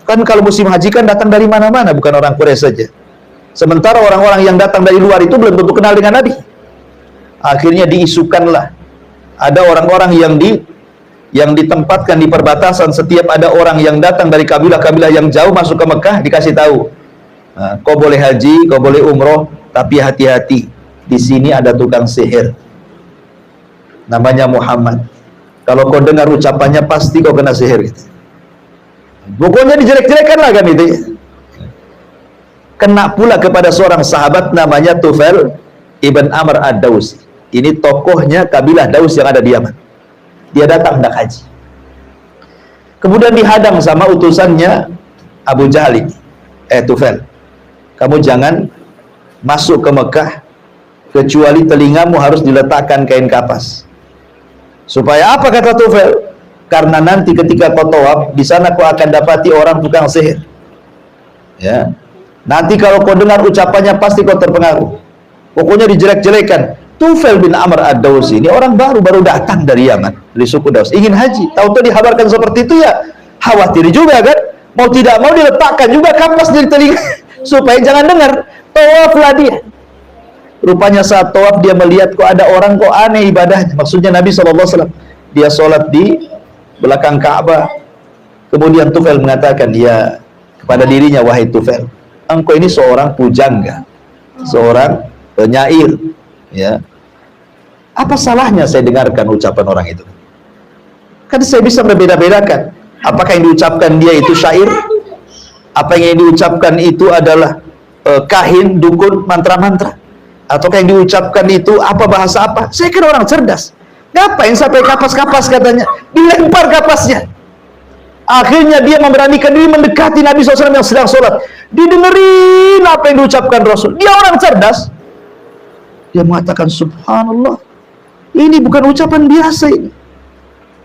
Kan kalau musim haji kan datang dari mana-mana, bukan orang Quraisy saja. Sementara orang-orang yang datang dari luar itu belum tentu kenal dengan Nabi. Akhirnya diisukanlah ada orang-orang yang ditempatkan di perbatasan. Setiap ada orang yang datang dari kabilah-kabilah yang jauh masuk ke Mekah, dikasih tahu, nah, kau boleh haji, kau boleh umroh, tapi hati-hati, di sini ada tukang sihir namanya Muhammad. Kalau kau dengar ucapannya pasti kau kena sihir gitu. Pokoknya dijelek-jelekan lah kan itu ya. Kena pula kepada seorang sahabat namanya Tufail ibn Amr ad-Dausi. Ini tokohnya kabilah Daus yang ada di Yaman. Dia datang hendak haji, kemudian dihadang sama utusannya Abu Jahal ini. Tufail, kamu jangan masuk ke Mekah kecuali telingamu harus diletakkan kain kapas. Supaya apa, kata Tufail? Karena nanti ketika kau tawaf di sana kau akan dapati orang tukang sihir. Ya. Nanti kalau kau dengar ucapannya pasti kau terpengaruh. Pokoknya dijelek-jelekan. Tufail bin Amr ad-Dausi ini orang baru datang dari Yaman, dari suku Daus, ingin haji. Tahu-tahu dihabarkan seperti itu ya khawatir juga kan. Mau tidak mau diletakkan juga kapas di telinga supaya jangan dengar. Tawaflah dia. Rupanya saat tawaf dia melihat kok ada orang kok aneh ibadahnya. Maksudnya Nabi SAW. Dia sholat di belakang Ka'bah. Kemudian Tufail mengatakan ya kepada dirinya, wahai Tufail, engkau ini seorang pujangga, seorang penyair ya. Apa salahnya saya dengarkan ucapan orang itu? Kan saya bisa berbeda-bedakan. Apakah yang diucapkan dia itu syair? Apa yang diucapkan itu adalah kahin, dukun, mantra-mantra? Ataukah yang diucapkan itu apa, bahasa apa? Saya kira orang cerdas. Ngapain sampai kapas-kapas katanya? Dilempar kapasnya. Akhirnya dia memberanikan diri mendekati Nabi SAW yang sedang sholat. Didengerin apa yang diucapkan Rasul. Dia orang cerdas. Dia mengatakan, subhanallah, ini bukan ucapan biasa ini.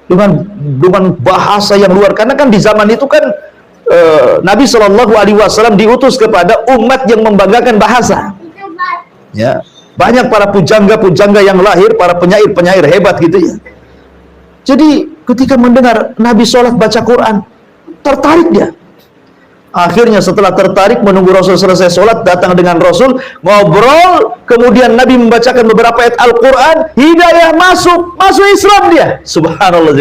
Dengan bahasa yang luar. Karena kan di zaman itu kan Nabi SAW diutus kepada umat yang membanggakan bahasa. Ya, banyak para pujangga-pujangga yang lahir, para penyair-penyair hebat gitu ya. Jadi ketika mendengar Nabi sholat baca Quran, tertarik dia. Akhirnya setelah tertarik menunggu Rasul selesai sholat, datang dengan Rasul, ngobrol, kemudian Nabi membacakan beberapa ayat Al-Quran, hidayah masuk Islam dia. Subhanallah.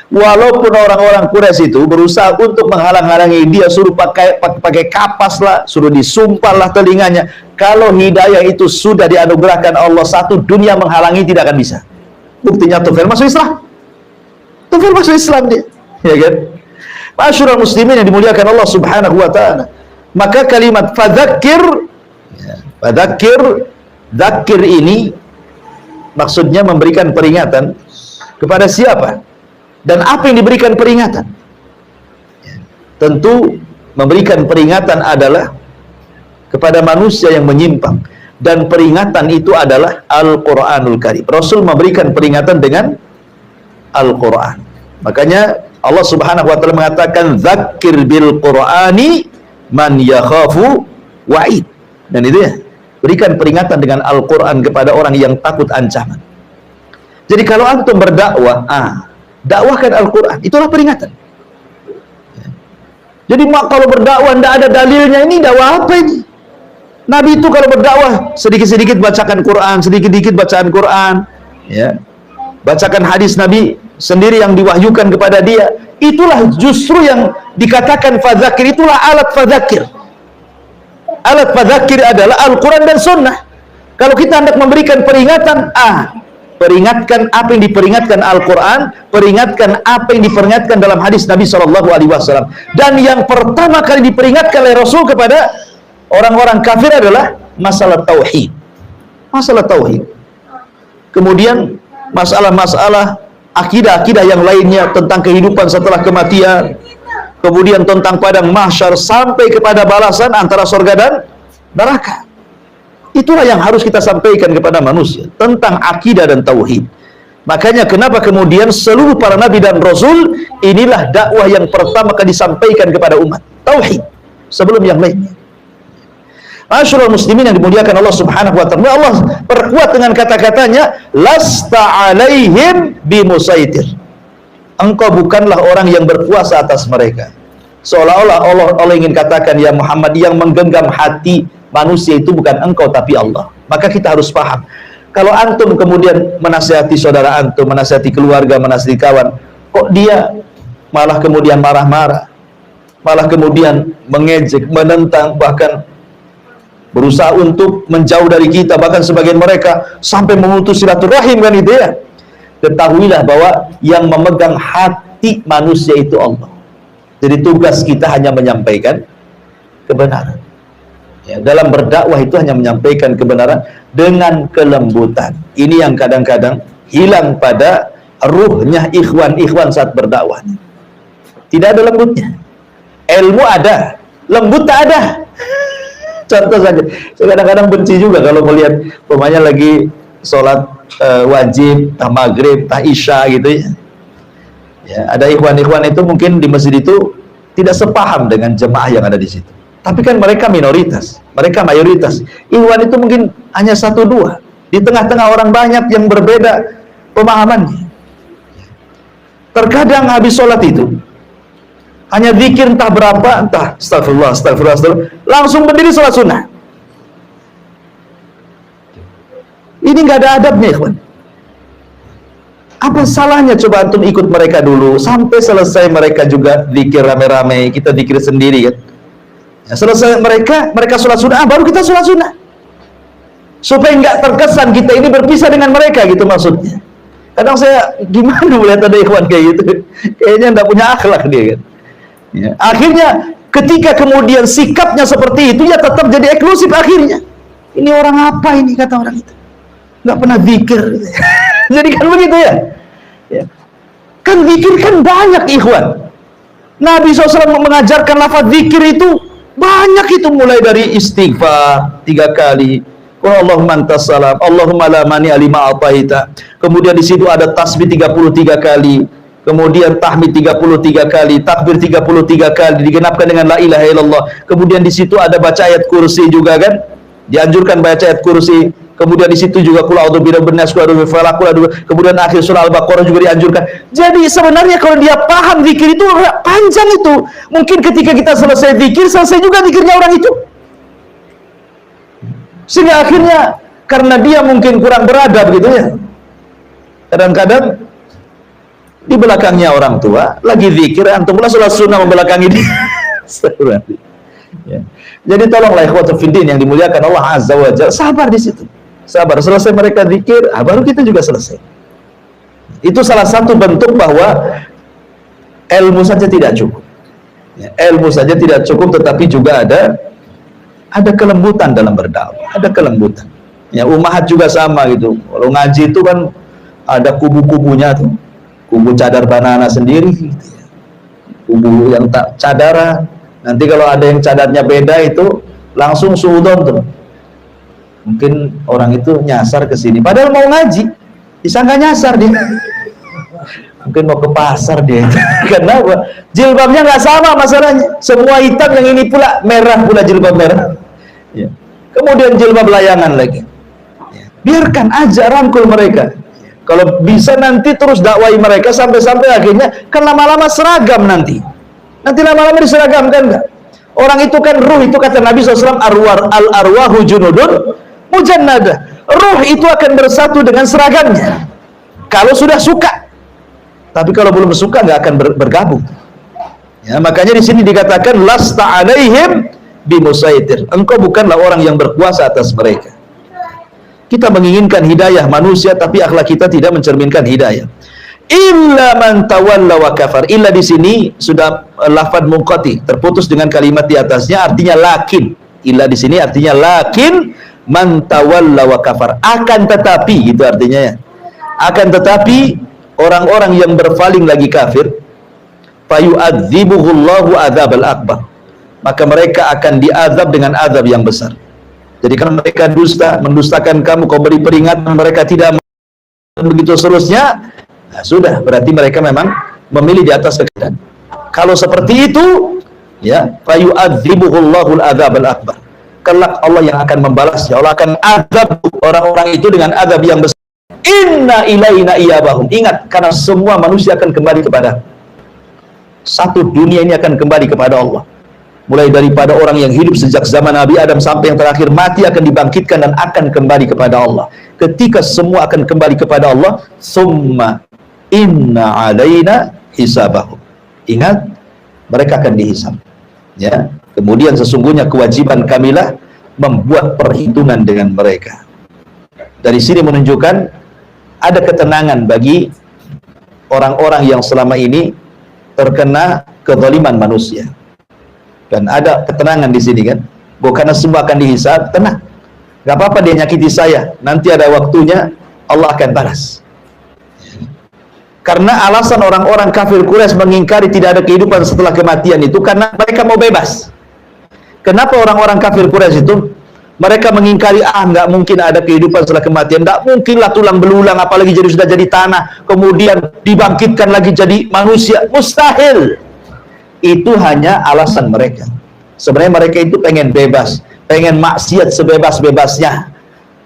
Walaupun orang-orang Quraisy itu berusaha untuk menghalang-halangi dia, suruh pakai kapas lah, suruh disumpal lah telinganya. Kalau hidayah itu sudah dianugerahkan Allah, satu dunia menghalangi tidak akan bisa. Buktinya Tufail masuk Islam. Tufail masuk Islam dia, ya kan? Ma'asyiral muslimin yang dimuliakan Allah Subhanahu wa taala. Maka kalimat fadzakir, dzakir ini maksudnya memberikan peringatan kepada siapa dan apa yang diberikan peringatan. Tentu memberikan peringatan adalah kepada manusia yang menyimpang, dan peringatan itu adalah Al-Qur'anul Karim. Rasul memberikan peringatan dengan Al-Qur'an. Makanya Allah Subhanahu wa taala mengatakan dzakir bil Qur'ani man yakhafu wa'id. Dan itu ya, berikan peringatan dengan Al-Qur'an kepada orang yang takut ancaman. Jadi kalau antum berdakwah, dakwahkan Al-Qur'an, itulah peringatan. Jadi kalau berdakwah tidak ada dalilnya, ini dakwah apa ini? Nabi itu kalau berdakwah sedikit-sedikit bacakan Quran, sedikit-sedikit bacaan Quran, ya. Bacakan hadis Nabi sendiri yang diwahyukan kepada dia. Itulah justru yang dikatakan fadzakir, itulah alat fadzakir. Alat fadzakir adalah Al-Quran dan Sunnah. Kalau kita hendak memberikan peringatan, peringatkan apa yang diperingatkan Al-Quran, peringatkan apa yang diperingatkan dalam hadis Nabi SAW. Dan yang pertama kali diperingatkan oleh Rasul kepada orang-orang kafir adalah masalah tauhid. Masalah tauhid. Kemudian masalah-masalah akidah-akidah yang lainnya tentang kehidupan setelah kematian. Kemudian tentang padang mahsyar sampai kepada balasan antara surga dan neraka. Itulah yang harus kita sampaikan kepada manusia tentang akidah dan tauhid. Makanya kenapa kemudian seluruh para nabi dan rasul, inilah dakwah yang pertama kali disampaikan kepada umat, tauhid, sebelum yang lainnya. Ma'asyiral muslimin yang dimuliakan Allah Subhanahu wa taala, Allah perkuat dengan kata-katanya lasta alaihim bimusaitir. Engkau bukanlah orang yang berkuasa atas mereka. Seolah-olah Allah ingin katakan, ya Muhammad, yang menggenggam hati manusia itu bukan engkau tapi Allah. Maka kita harus paham, kalau antum kemudian menasihati saudara antum, menasihati keluarga, menasihati kawan, kok dia malah kemudian marah-marah, malah kemudian mengejek, menentang, bahkan berusaha untuk menjauh dari kita, bahkan sebagian mereka sampai memutus silaturahim, kan itu ya. Ketahuilah bahwa yang memegang hati manusia itu Allah. Jadi tugas kita hanya menyampaikan kebenaran. Ya, dalam berdakwah itu hanya menyampaikan kebenaran dengan kelembutan. Ini yang kadang-kadang hilang pada ruhnya ikhwan-ikhwan saat berdakwah. Tidak ada lembutnya. Ilmu ada, lembut tak ada. Contoh saja, saya kadang-kadang benci juga kalau melihat pemainnya lagi sholat wajib, tah maghrib, tah isya gitu ya. Ya, ada ikhwan-ikhwan itu mungkin di masjid itu tidak sepaham dengan jemaah yang ada di situ. Tapi kan mereka minoritas, mereka mayoritas. Ikhwan itu mungkin hanya 1-2 di tengah-tengah orang banyak yang berbeda pemahamannya. Terkadang habis sholat itu hanya zikir entah berapa, entah astagfirullah, langsung berdiri sholat sunnah. Ini nggak ada adabnya, ikhwan. Apa salahnya coba antum ikut mereka dulu sampai selesai, mereka juga zikir rame-rame, kita zikir sendiri kan. Ya, selesai mereka sholat sunnah, baru kita sholat sunnah. Supaya nggak terkesan kita ini berpisah dengan mereka gitu maksudnya. Kadang saya gimana melihat ada ikhwan kayak gitu, kayaknya nggak punya akhlak dia kan. Ya, akhirnya ketika kemudian sikapnya seperti itu, ya tetap jadi eksklusif akhirnya. Ini orang apa ini, kata orang itu, nggak pernah zikir. Jadi kan begitu ya. Ya. Kan zikir kan banyak, ikhwan. Nabi SAW mengajarkan lafaz zikir itu banyak, itu mulai dari istighfar 3 kali, Allahumma antas salam, Allahumma la mani alima ataita. Kemudian di situ ada tasbih 33 kali, kemudian tahmid 33 kali, takbir 33 kali, digenapkan dengan la ilaha illallah. Kemudian di situ ada baca ayat kursi juga kan, dianjurkan baca ayat kursi. Kemudian di situ juga qul a'udzu birabbin nas, qul a'udzu bifalaq, kemudian akhir surah Al-Baqarah juga dianjurkan. Jadi sebenarnya kalau dia paham zikir itu panjang itu. Mungkin ketika kita selesai zikir, selesai juga zikirnya orang itu. Sehingga akhirnya karena dia mungkin kurang beradab gitu ya. Kadang-kadang di belakangnya orang tua lagi zikir, antum pula sholat sunnah membelakangi dia. Ya. Jadi tolonglah ikhwatul fiddin yang dimuliakan Allah Azza wa Jalla, sabar di situ. Sabar, selesai mereka zikir, baru kita juga selesai. Itu salah satu bentuk bahwa ilmu saja tidak cukup. Ya, ilmu saja tidak cukup, tetapi juga ada kelembutan dalam berdakwah, ada kelembutan. Ya, umahat juga sama gitu. Kalau ngaji itu kan ada kubu-kubunya tuh, kubu cadar banana sendiri, gitu ya. Kubu yang tak cadara. Nanti kalau ada yang cadarnya beda itu langsung suudon tuh. Mungkin orang itu nyasar ke sini, padahal mau ngaji, disangka nyasar dia. Mungkin mau ke pasar dia. Kenapa? Jilbabnya nggak sama masalahnya. Semua hitam, yang ini pula merah pula, jilbab merah. Ya. Kemudian jilbab layangan lagi. Ya. Biarkan aja, rangkul mereka. Ya. Kalau bisa nanti terus dakwai mereka sampai-sampai akhirnya kan lama-lama seragam nanti. Nanti lama-lama diseragamkan nggak? Orang itu kan ruh, itu kata Nabi SAW, al-arwahu junudun mujannada. Ruh itu akan bersatu dengan seragamnya kalau sudah suka, tapi kalau belum suka nggak akan bergabung. Ya, makanya di sini dikatakan lasta alaihim bimusaitir, engkau bukanlah orang yang berkuasa atas mereka. Kita menginginkan hidayah manusia, tapi akhlak kita tidak mencerminkan hidayah. Illa man tawalla wa kafar. Illa di sini sudah lafadz munqati, terputus dengan kalimat di atasnya, artinya lakin. Illa di sini artinya lakin man tawalla wa kafar. Akan tetapi, itu artinya ya. Akan tetapi orang-orang yang berpaling lagi kafir, fayu'adzibuhullahu adzabal akbar. Maka mereka akan diazab dengan azab yang besar. Jadi kalau mereka dusta, mendustakan kamu, kau beri peringatan, mereka tidak, begitu seterusnya, nah sudah, berarti mereka memang memilih di atas kekiran. Kalau seperti itu, ya, fayu'adzibuhullahu adzabal akbar. Kelak Allah yang akan membalasnya. Allah akan azab orang-orang itu dengan azab yang besar. Inna ilaina iyabahum. Ingat, karena semua manusia akan kembali kepada satu dunia ini, akan kembali kepada Allah. Mulai daripada orang yang hidup sejak zaman Nabi Adam sampai yang terakhir mati akan dibangkitkan dan akan kembali kepada Allah. Ketika semua akan kembali kepada Allah, summa inna alaina hisabahum. Ingat, mereka akan dihisab. Ya. Kemudian sesungguhnya kewajiban kamilah membuat perhitungan dengan mereka. Dari sini menunjukkan ada ketenangan bagi orang-orang yang selama ini terkena kezaliman manusia. Dan ada ketenangan di sini kan. Bukan semua akan dihisab, tenang. Gak apa-apa dia nyakiti saya, nanti ada waktunya Allah akan balas. Karena alasan orang-orang kafir Quraisy mengingkari tidak ada kehidupan setelah kematian itu karena mereka mau bebas. Kenapa orang-orang kafir Quraisy itu mereka mengingkari, nggak mungkin ada kehidupan setelah kematian, nggak mungkinlah tulang belulang, apalagi sudah jadi tanah, kemudian dibangkitkan lagi jadi manusia, mustahil. Itu hanya alasan mereka. Sebenarnya mereka itu pengen bebas, pengen maksiat sebebas-bebasnya,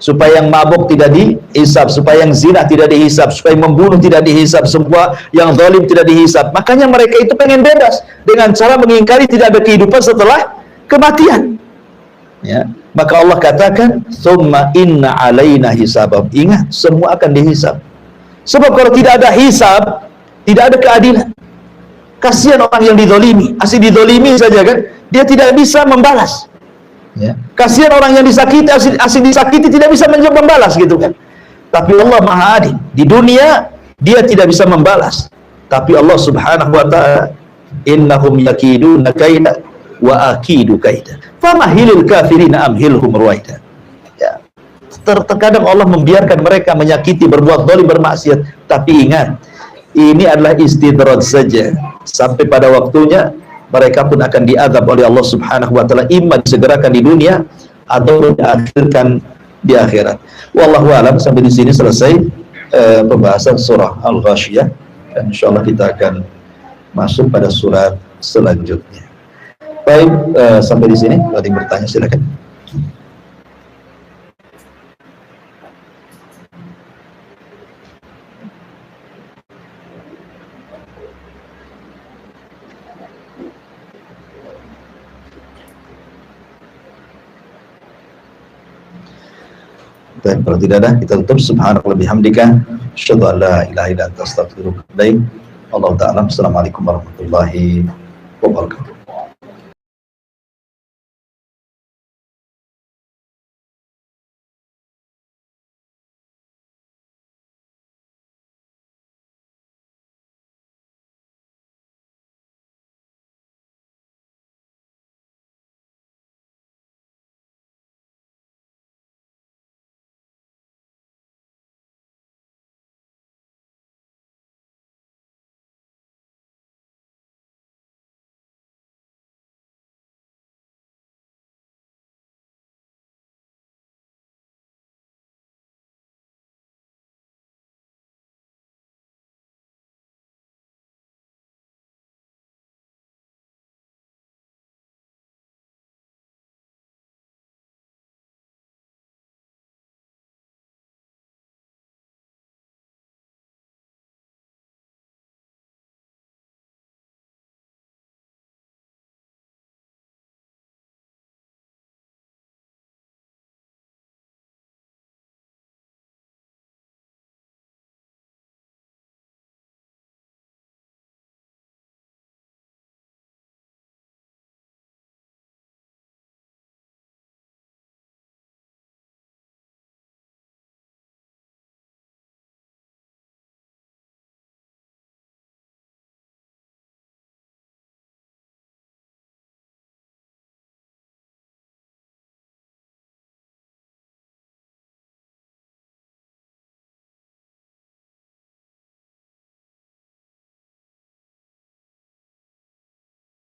supaya yang mabuk tidak dihisab, supaya yang zina tidak dihisab, supaya yang membunuh tidak dihisab, semua yang zalim tidak dihisab. Makanya mereka itu pengen bebas dengan cara mengingkari tidak ada kehidupan setelah kematian. Ya, maka Allah katakan, "Tsumma inna alaina hisabahum." Ingat, semua akan dihisab. Sebab kalau tidak ada hisab, tidak ada keadilan. Kasihan orang yang dizalimi, asli dizalimi saja kan, dia tidak bisa membalas. Ya. Kasihan orang yang disakiti, asli disakiti tidak bisa membalas gitu kan. Tapi Allah Maha Adil. Di dunia dia tidak bisa membalas. Tapi Allah Subhanahu wa taala, "Innahum yakiduna kaida wa akidu kaida. Famahilil kafirina amhilhum ruwaida." Ya. Terkadang Allah membiarkan mereka menyakiti, berbuat zalim, bermaksiat, tapi ingat, ini adalah istidraj saja. Sampai pada waktunya mereka pun akan diazab oleh Allah Subhanahu wa taala, imma disegerakan di dunia atau diakhirkan di akhirat. Wallahu a'lam. Sampai di sini selesai pembahasan surah Al-Ghasyiyah, dan insyaallah kita akan masuk pada surat selanjutnya. Baik, sampai di sini. Kalau ada yang bertanya silakan. Dan kalau tidak ada, kita tutup. Subhanallah bihamdika, asyhadu an la ilaha illa anta, astaghfiruka wa atubu ilaik. Wallahu ta'ala. Assalamualaikum warahmatullahi wabarakatuh.